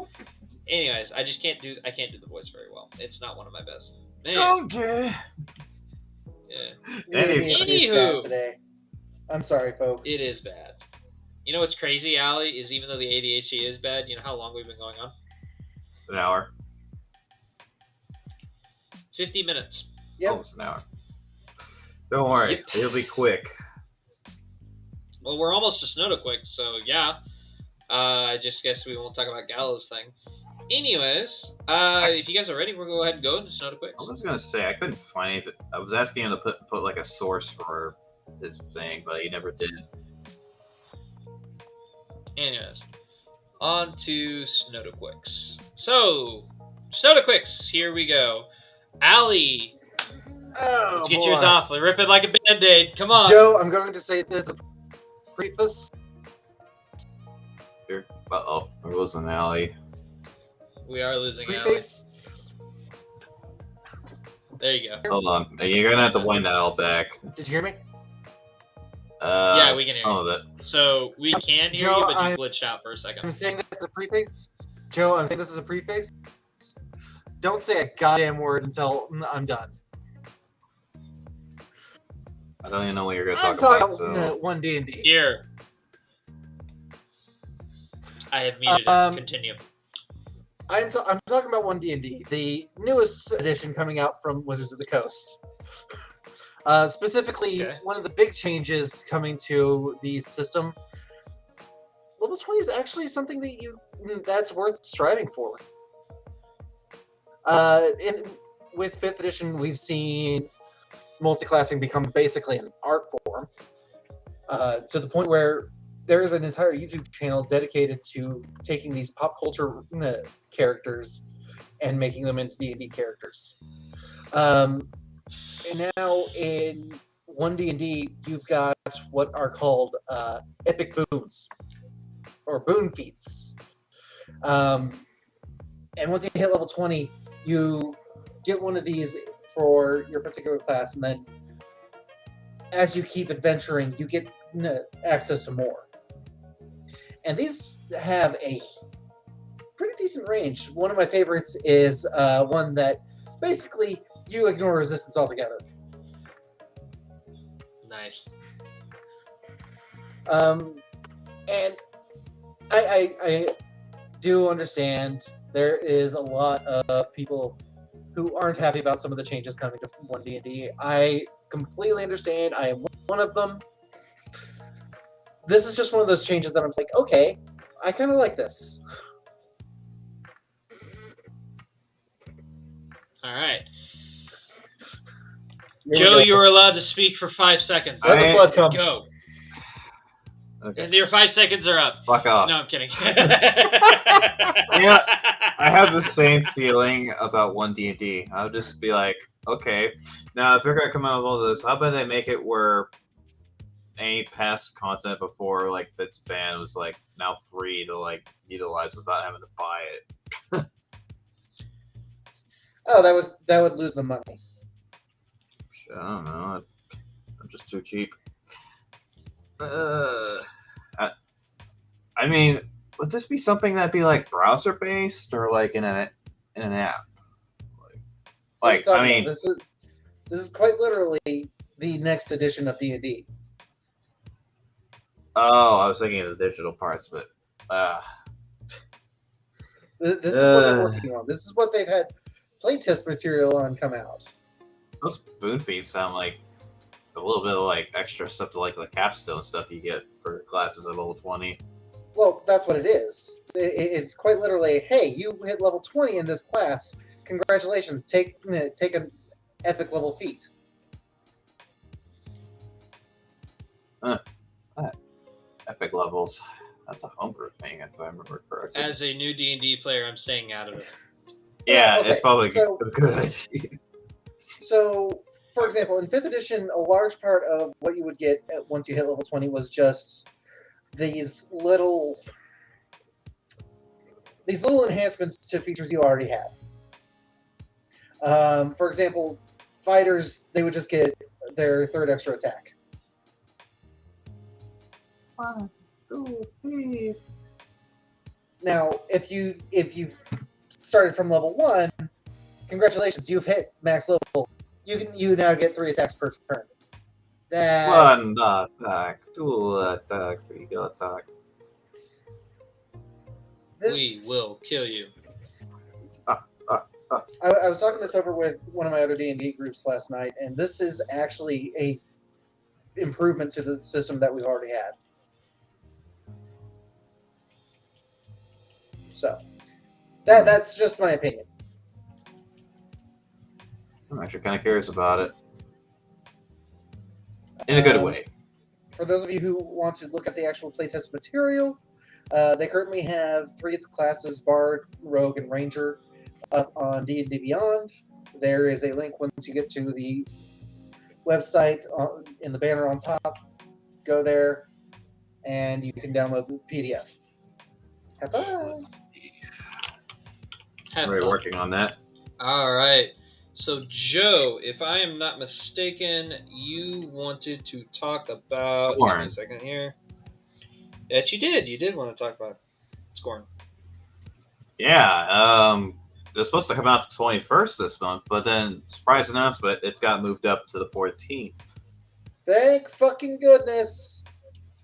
Anyways, I can't do the voice very well. It's not one of my best. Anyways, Okay. yeah, The ADHD is bad Anywho. today. I'm sorry, folks. it is bad. You know what's crazy, Allie, is even though the ADHD is bad, you know how long we've been going on? An hour. 50 minutes. Yep. Almost an hour. Don't worry, Yep. it'll be quick. Well, we're almost to Snowdaquick, so yeah. I just guess we won't talk about Gallows thing. Anyways, if you guys are ready, we'll go ahead and go into I Snowdaquicks. was gonna say I couldn't find anything. I was asking him to put like a source for his thing, but he never did. Anyways, on to Snowdaquicks. So, Snowdaquicks, here we go. Allie, Oh, let's get boy. yours off. Rip it like a band-aid. Come on. Joe, I'm going to say this preface. Here. Uh-oh, there was an alley. We are losing Allie. Preface. There you go. Hold on, you're gonna have to wind that all back. Did you hear me? Yeah, we can hear you. All of it. So, we can hear Joe, you, but you I'm- glitched out for a second. I'm saying this as a preface. Joe, I'm saying this as a preface. Don't say a goddamn word until I'm done. I don't even know what you're gonna I'm talk talking about. about So one D&D. Here. I have muted it. Continue. I'm talking about one D&D, the newest edition coming out from Wizards of the Coast. Specifically, Okay. one of the big changes coming to the system. Level 20 is actually something that's worth striving for. With 5th edition, we've seen multiclassing become basically an art form, to the point where there is an entire YouTube channel dedicated to taking these pop culture characters and making them into D&D characters. And now in 1D&D, you've got what are called epic boons, or boon feats. And once you hit level 20, you get one of these for your particular class, and then as you keep adventuring, you get access to more. And these have a pretty decent range. One of my favorites is one that basically you ignore resistance altogether. Nice. And I do understand there is a lot of people who aren't happy about some of the changes coming to 1D&D. I completely understand. I am one of them. This is just one of those changes that I'm like, okay, I kind of like this. All right. Here we Joe, go. you are allowed to speak for 5 seconds. Let the flood come. Go. okay, And your 5 seconds are up. fuck off. No, I'm kidding. Yeah, I have the same feeling about 1D&D. I would just be like, okay, now if they're gonna come out with all this, how about they make it where any past content before like that's banned was like now free to like utilize without having to buy it. Oh, that would lose the money. I don't know. I'm just too cheap. I mean, would this be something that'd be like browser based or like in an app? What are you Like I talking mean, about? This is quite literally the next edition of D&D. oh, I was thinking of the digital parts, but This is what they're working on. This is what they've had playtest material on come out. those spoon feeds sound like a little bit of like extra stuff to like the capstone stuff you get for classes at level 20. Well, that's what it is. It's quite literally, hey, you hit level 20 in this class. Congratulations, take an epic level feat. Epic levels. That's a homebrew thing, if I remember correctly. As a new D&D player, I'm staying out of it. Yeah, Okay, it's probably so- a good idea. So, for example, in 5th edition, a large part of what you would get once you hit level 20 was just these little enhancements to features you already had. For example, fighters, they would just get their 3rd extra attack. 1, 2, 3. Now, if you've started from level 1, congratulations, you've hit max level. You now get 3 attacks per turn. 1 attack, 2 attack, 3 attack. We will kill you. I was talking this over with one of my other D&D groups last night, and this is actually a improvement to the system that we've already had. So that's just my opinion. I'm actually kind of curious about it. In a good way. For those of you who want to look at the actual playtest material, they currently have 3 of the classes, Bard, Rogue, and Ranger, up on D&D Beyond. There is a link once you get to the website in the banner on top. Go there, and you can download the PDF. Have fun. We're working on that. All right. So, Joe, if I am not mistaken, you wanted to talk about... Scorn. Give me a second here. That you did. You did want to talk about Scorn. Yeah, it was supposed to come out the 21st this month, but then, surprise announcement, it got moved up to the 14th. Thank fucking goodness.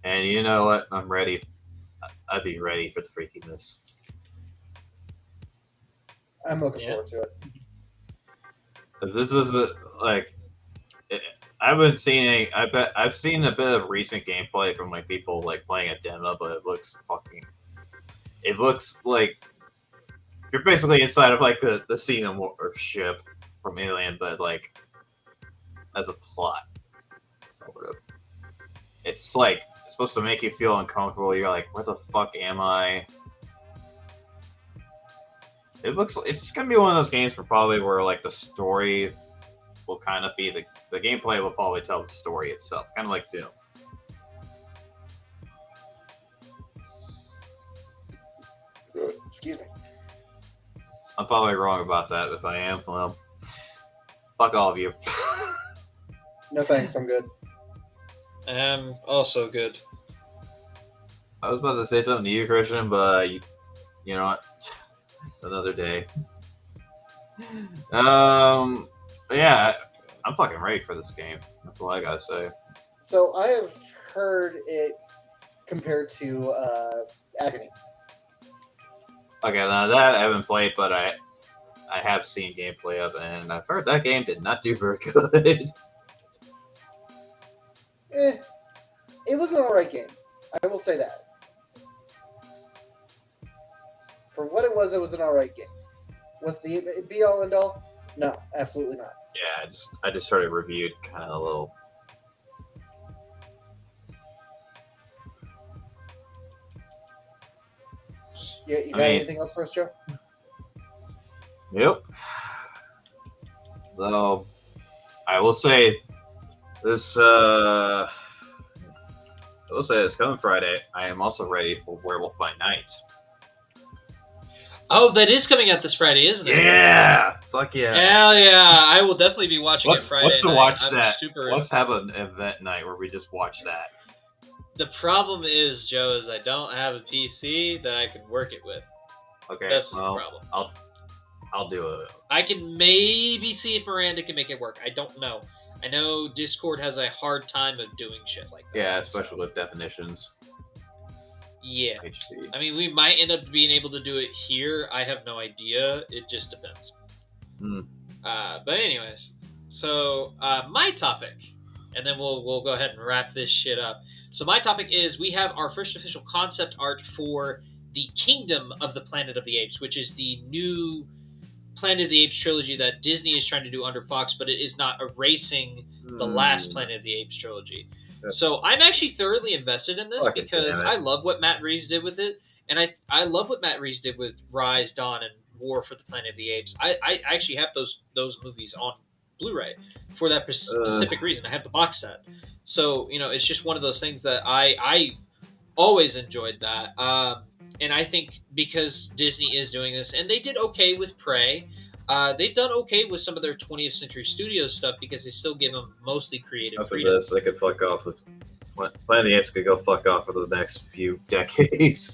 And you know what? I'm ready. I'd be ready for the freakiness. I'm looking forward to it. This is I've seen a bit of recent gameplay from like people like playing a demo, but it looks like you're basically inside of like the Xenomorph ship from Alien, but like as a plot, sort of. It's like it's supposed to make you feel uncomfortable. You're like, where the fuck am I? It's gonna be one of those games where like the story will kind of be the gameplay will probably tell the story itself, kind of like Doom. Excuse me. I'm probably wrong about that. If I am, well, fuck all of you. No thanks, I'm good. I'm also good. I was about to say something to you, Christian, but you know what? Another day. Yeah, I'm fucking ready for this game. That's all I gotta say. So I have heard it compared to Agony. Okay, now that I haven't played, but I have seen gameplay of it, and I've heard that game did not do very good. It was an alright game. I will say that. For what it was an alright game. Was the be all and all? No, absolutely not. Yeah, I just heard it reviewed kind of a little. Yeah, you got anything else for us, Joe? Yep. Though, I will say this. I will say this coming Friday, I am also ready for Werewolf by Night. Oh, that is coming out this Friday, isn't it? Yeah! Fuck yeah. Hell yeah. I will definitely be watching it Friday Let's night. watch I'm that. super... Let's have an event night where we just watch that. The problem is, Joe, is I don't have a PC that I can work it with. Okay, That's well, the problem. I'll do it. I can maybe see if Miranda can make it work. I don't know. I know Discord has a hard time of doing shit like that. Yeah, especially with definitions. Yeah. HD. I mean, we might end up being able to do it here. I have no idea. It just depends. But anyways, so my topic, and then we'll go ahead and wrap this shit up. So my topic is we have our first official concept art for the Kingdom of the Planet of the Apes, which is the new Planet of the Apes trilogy that Disney is trying to do under Fox, but it is not erasing the last Planet of the Apes trilogy. So I'm actually thoroughly invested in this because I love what Matt Reeves did with it, and I love what Matt Reeves did with Rise, Dawn, and War for the Planet of the Apes. I actually have those movies on Blu-ray for that specific reason. I have the box set, so it's just one of those things that I always enjoyed that. And I think because Disney is doing this, and they did okay with Prey, they've done okay with some of their 20th Century Studios stuff because they still give them mostly creative After freedom. this, they could fuck off. Planet of the Apes could go fuck off for the next few decades.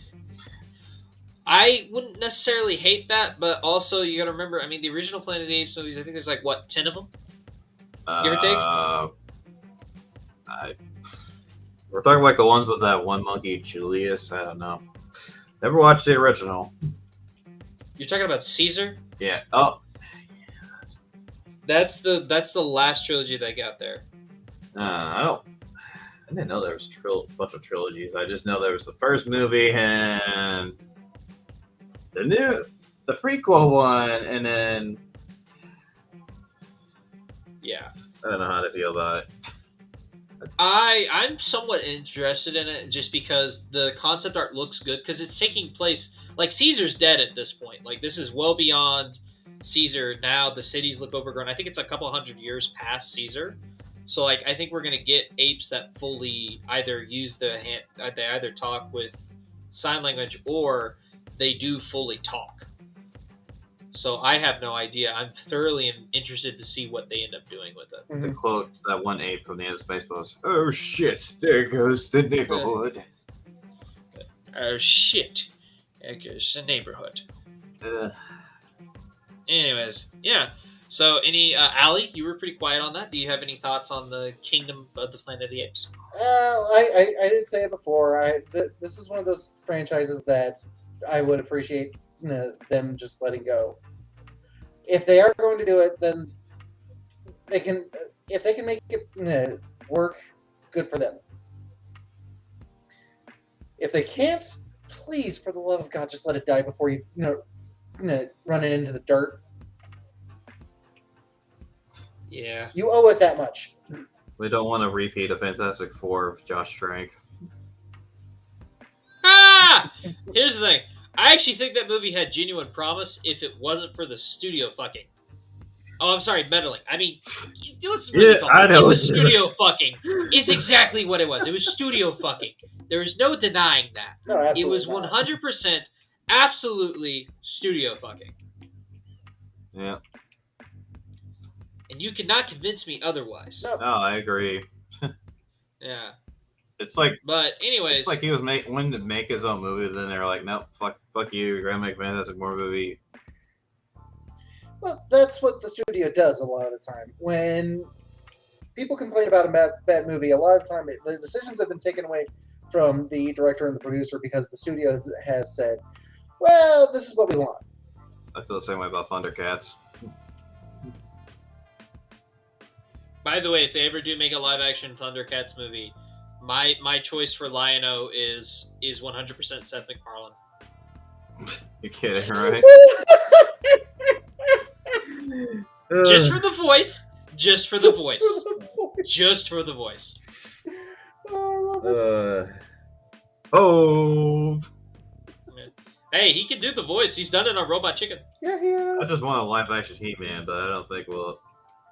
I wouldn't necessarily hate that, but also you got to remember, I mean, the original Planet of the Apes movies, I think there's like, 10 of them? Give or take? We're talking like the ones with that one monkey, Julius. I don't know. Never watched the original. You're talking about Caesar? Yeah. Oh. That's the last trilogy they got there. I didn't know there was a bunch of trilogies. I just know there was the first movie and the prequel one, and then yeah. I don't know how to feel about it. I'm somewhat interested in it just because the concept art looks good because it's taking place like Caesar's dead at this point. Like this is well beyond Caesar now. The cities look overgrown. I think it's a couple hundred years past Caesar. So like I think we're gonna get apes that fully either use they either talk with sign language or they do fully talk. So I have no idea. I'm thoroughly interested to see what they end up doing with it. The quote that one ape from the end of Space was, "Oh shit, there goes the neighborhood." Oh shit, there goes the neighborhood. Anyways, yeah. So, Allie, you were pretty quiet on that. Do you have any thoughts on the Kingdom of the Planet of the Apes? I did say it before. This is one of those franchises that I would appreciate them just letting go. If they are going to do it, then they can. If they can make it work, good for them. If they can't, please, for the love of God, just let it die before you run it into the dirt. Yeah. You owe it that much. We don't want to repeat a Fantastic Four of Josh Trank. Ah! Here's the thing. I actually think that movie had genuine promise if it wasn't for the studio fucking. Oh, I'm sorry, meddling. I mean, let's really call it. I know. It was studio fucking. Is exactly what it was. It was studio fucking. There is no denying that. No, absolutely it was not. 100% absolutely studio fucking. Yeah. And you cannot convince me otherwise. No. No, I agree. Yeah. It's like, But anyways, it's like he was wanting to make his own movie, then they were like, nope, fuck you, you're gonna make a Fantastic Four movie. Well, that's what the studio does a lot of the time. When people complain about a bad movie, a lot of the time the decisions have been taken away from the director and the producer because the studio has said, well, this is what we want. I feel the same way about Thundercats. by the way, if they ever do make a live action Thundercats movie, my choice for Lion-O is 100% Seth MacFarlane. You're kidding, right? Just for the voice. Just for the voice. Just for the voice. Oh. Hey, he can do the voice. He's done it on Robot Chicken. Yeah, he is. I just want a live action He-Man, but I don't think we'll.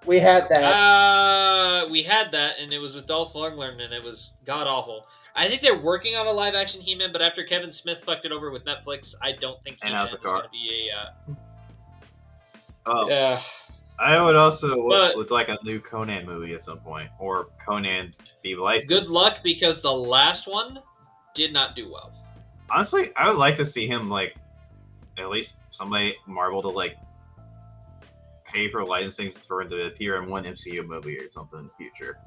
We had that. We had that, and it was with Dolph Lundgren, and it was god awful. I think they're working on a live action He-Man, but after Kevin Smith fucked it over with Netflix, I don't think He-Man is going to be a. Yeah. I would also look with like a new Conan movie at some point, or Conan be licensed. Good luck, because the last one did not do well. Honestly, I would like to see him like at least somebody Marvel to like pay for licensing for him to appear in one MCU movie or something in the future.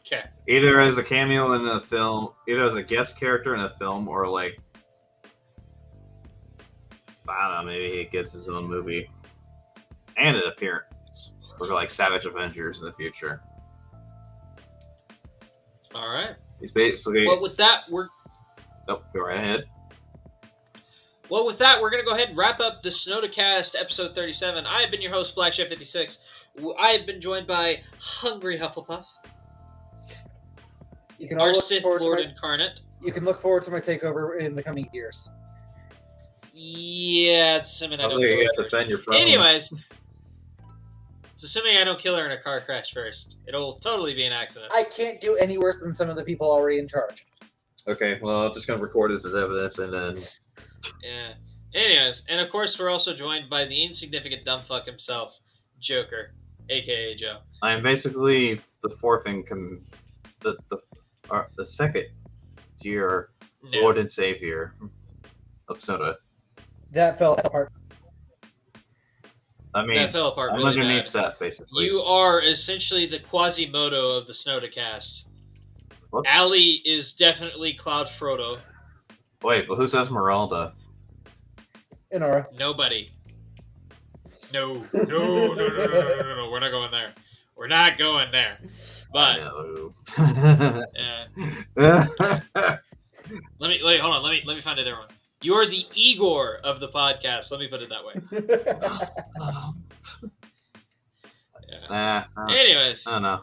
Okay. Either as a cameo in a film, either as a guest character in a film, or like I don't know, maybe he gets his own movie and an appearance for like Savage Avengers in the future. All right. He's basically. Well, with that, Oh, go right ahead. Well, with that, we're going to go ahead and wrap up the Snodacast episode 37. I have been your host, Black Chef 56. I have been joined by Hungry Hufflepuff, our Sith Lord incarnate. You can look forward to my takeover in the coming years. Yeah, it's, I mean, I don't you know have to defend your phone. Anyways, It's assuming I don't kill her in a car crash first. It'll totally be an accident. I can't do any worse than some of the people already in charge. Okay, well, I'm just gonna record this as evidence, and then Yeah. Anyways, and of course, we're also joined by the insignificant dumb fuck himself, Joker, aka Joe. I am basically the fourth the second tier Lord and Savior of Soda. That fell apart. I mean, That fell apart I'm really underneath bad. Seth, basically. You are essentially the Quasimodo of the Snodacast. What? Allie is definitely Cloud Frodo. Wait, but who's Esmeralda? Inara. Nobody. No. No. We're not going there. We're not going there. But No. yeah. Hold on. Let me find it, everyone. You're the Igor of the podcast. Let me put it that way. Yeah. Anyways, I don't know.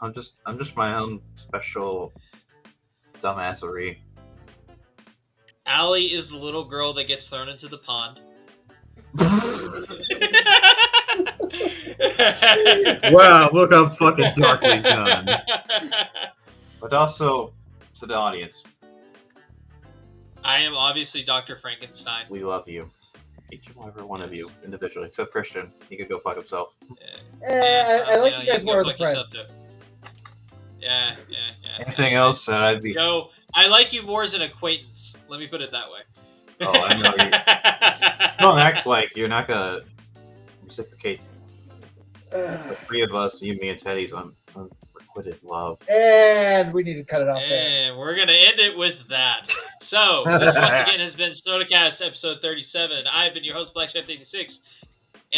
I'm just my own special dumbassery. Allie is the little girl that gets thrown into the pond. Wow, look how fucking dark we've done. But also, to the audience, I am obviously Dr. Frankenstein. we love you. Each and every one of you, individually, except Christian. He could go fuck himself. I like you guys more as a fuck friend. yourself, too. Yeah. Anything else that I'd be... Joe, I like you more as an acquaintance. Let me put it that way. Oh, I know you... Don't act like you're not gonna reciprocate. The three of us, you, me, and Teddy's unrequited love. And we need to cut it off there. And we're going to end it with that. So, this once again has been Snodacast episode 37. I've been your host, Black Chef 86.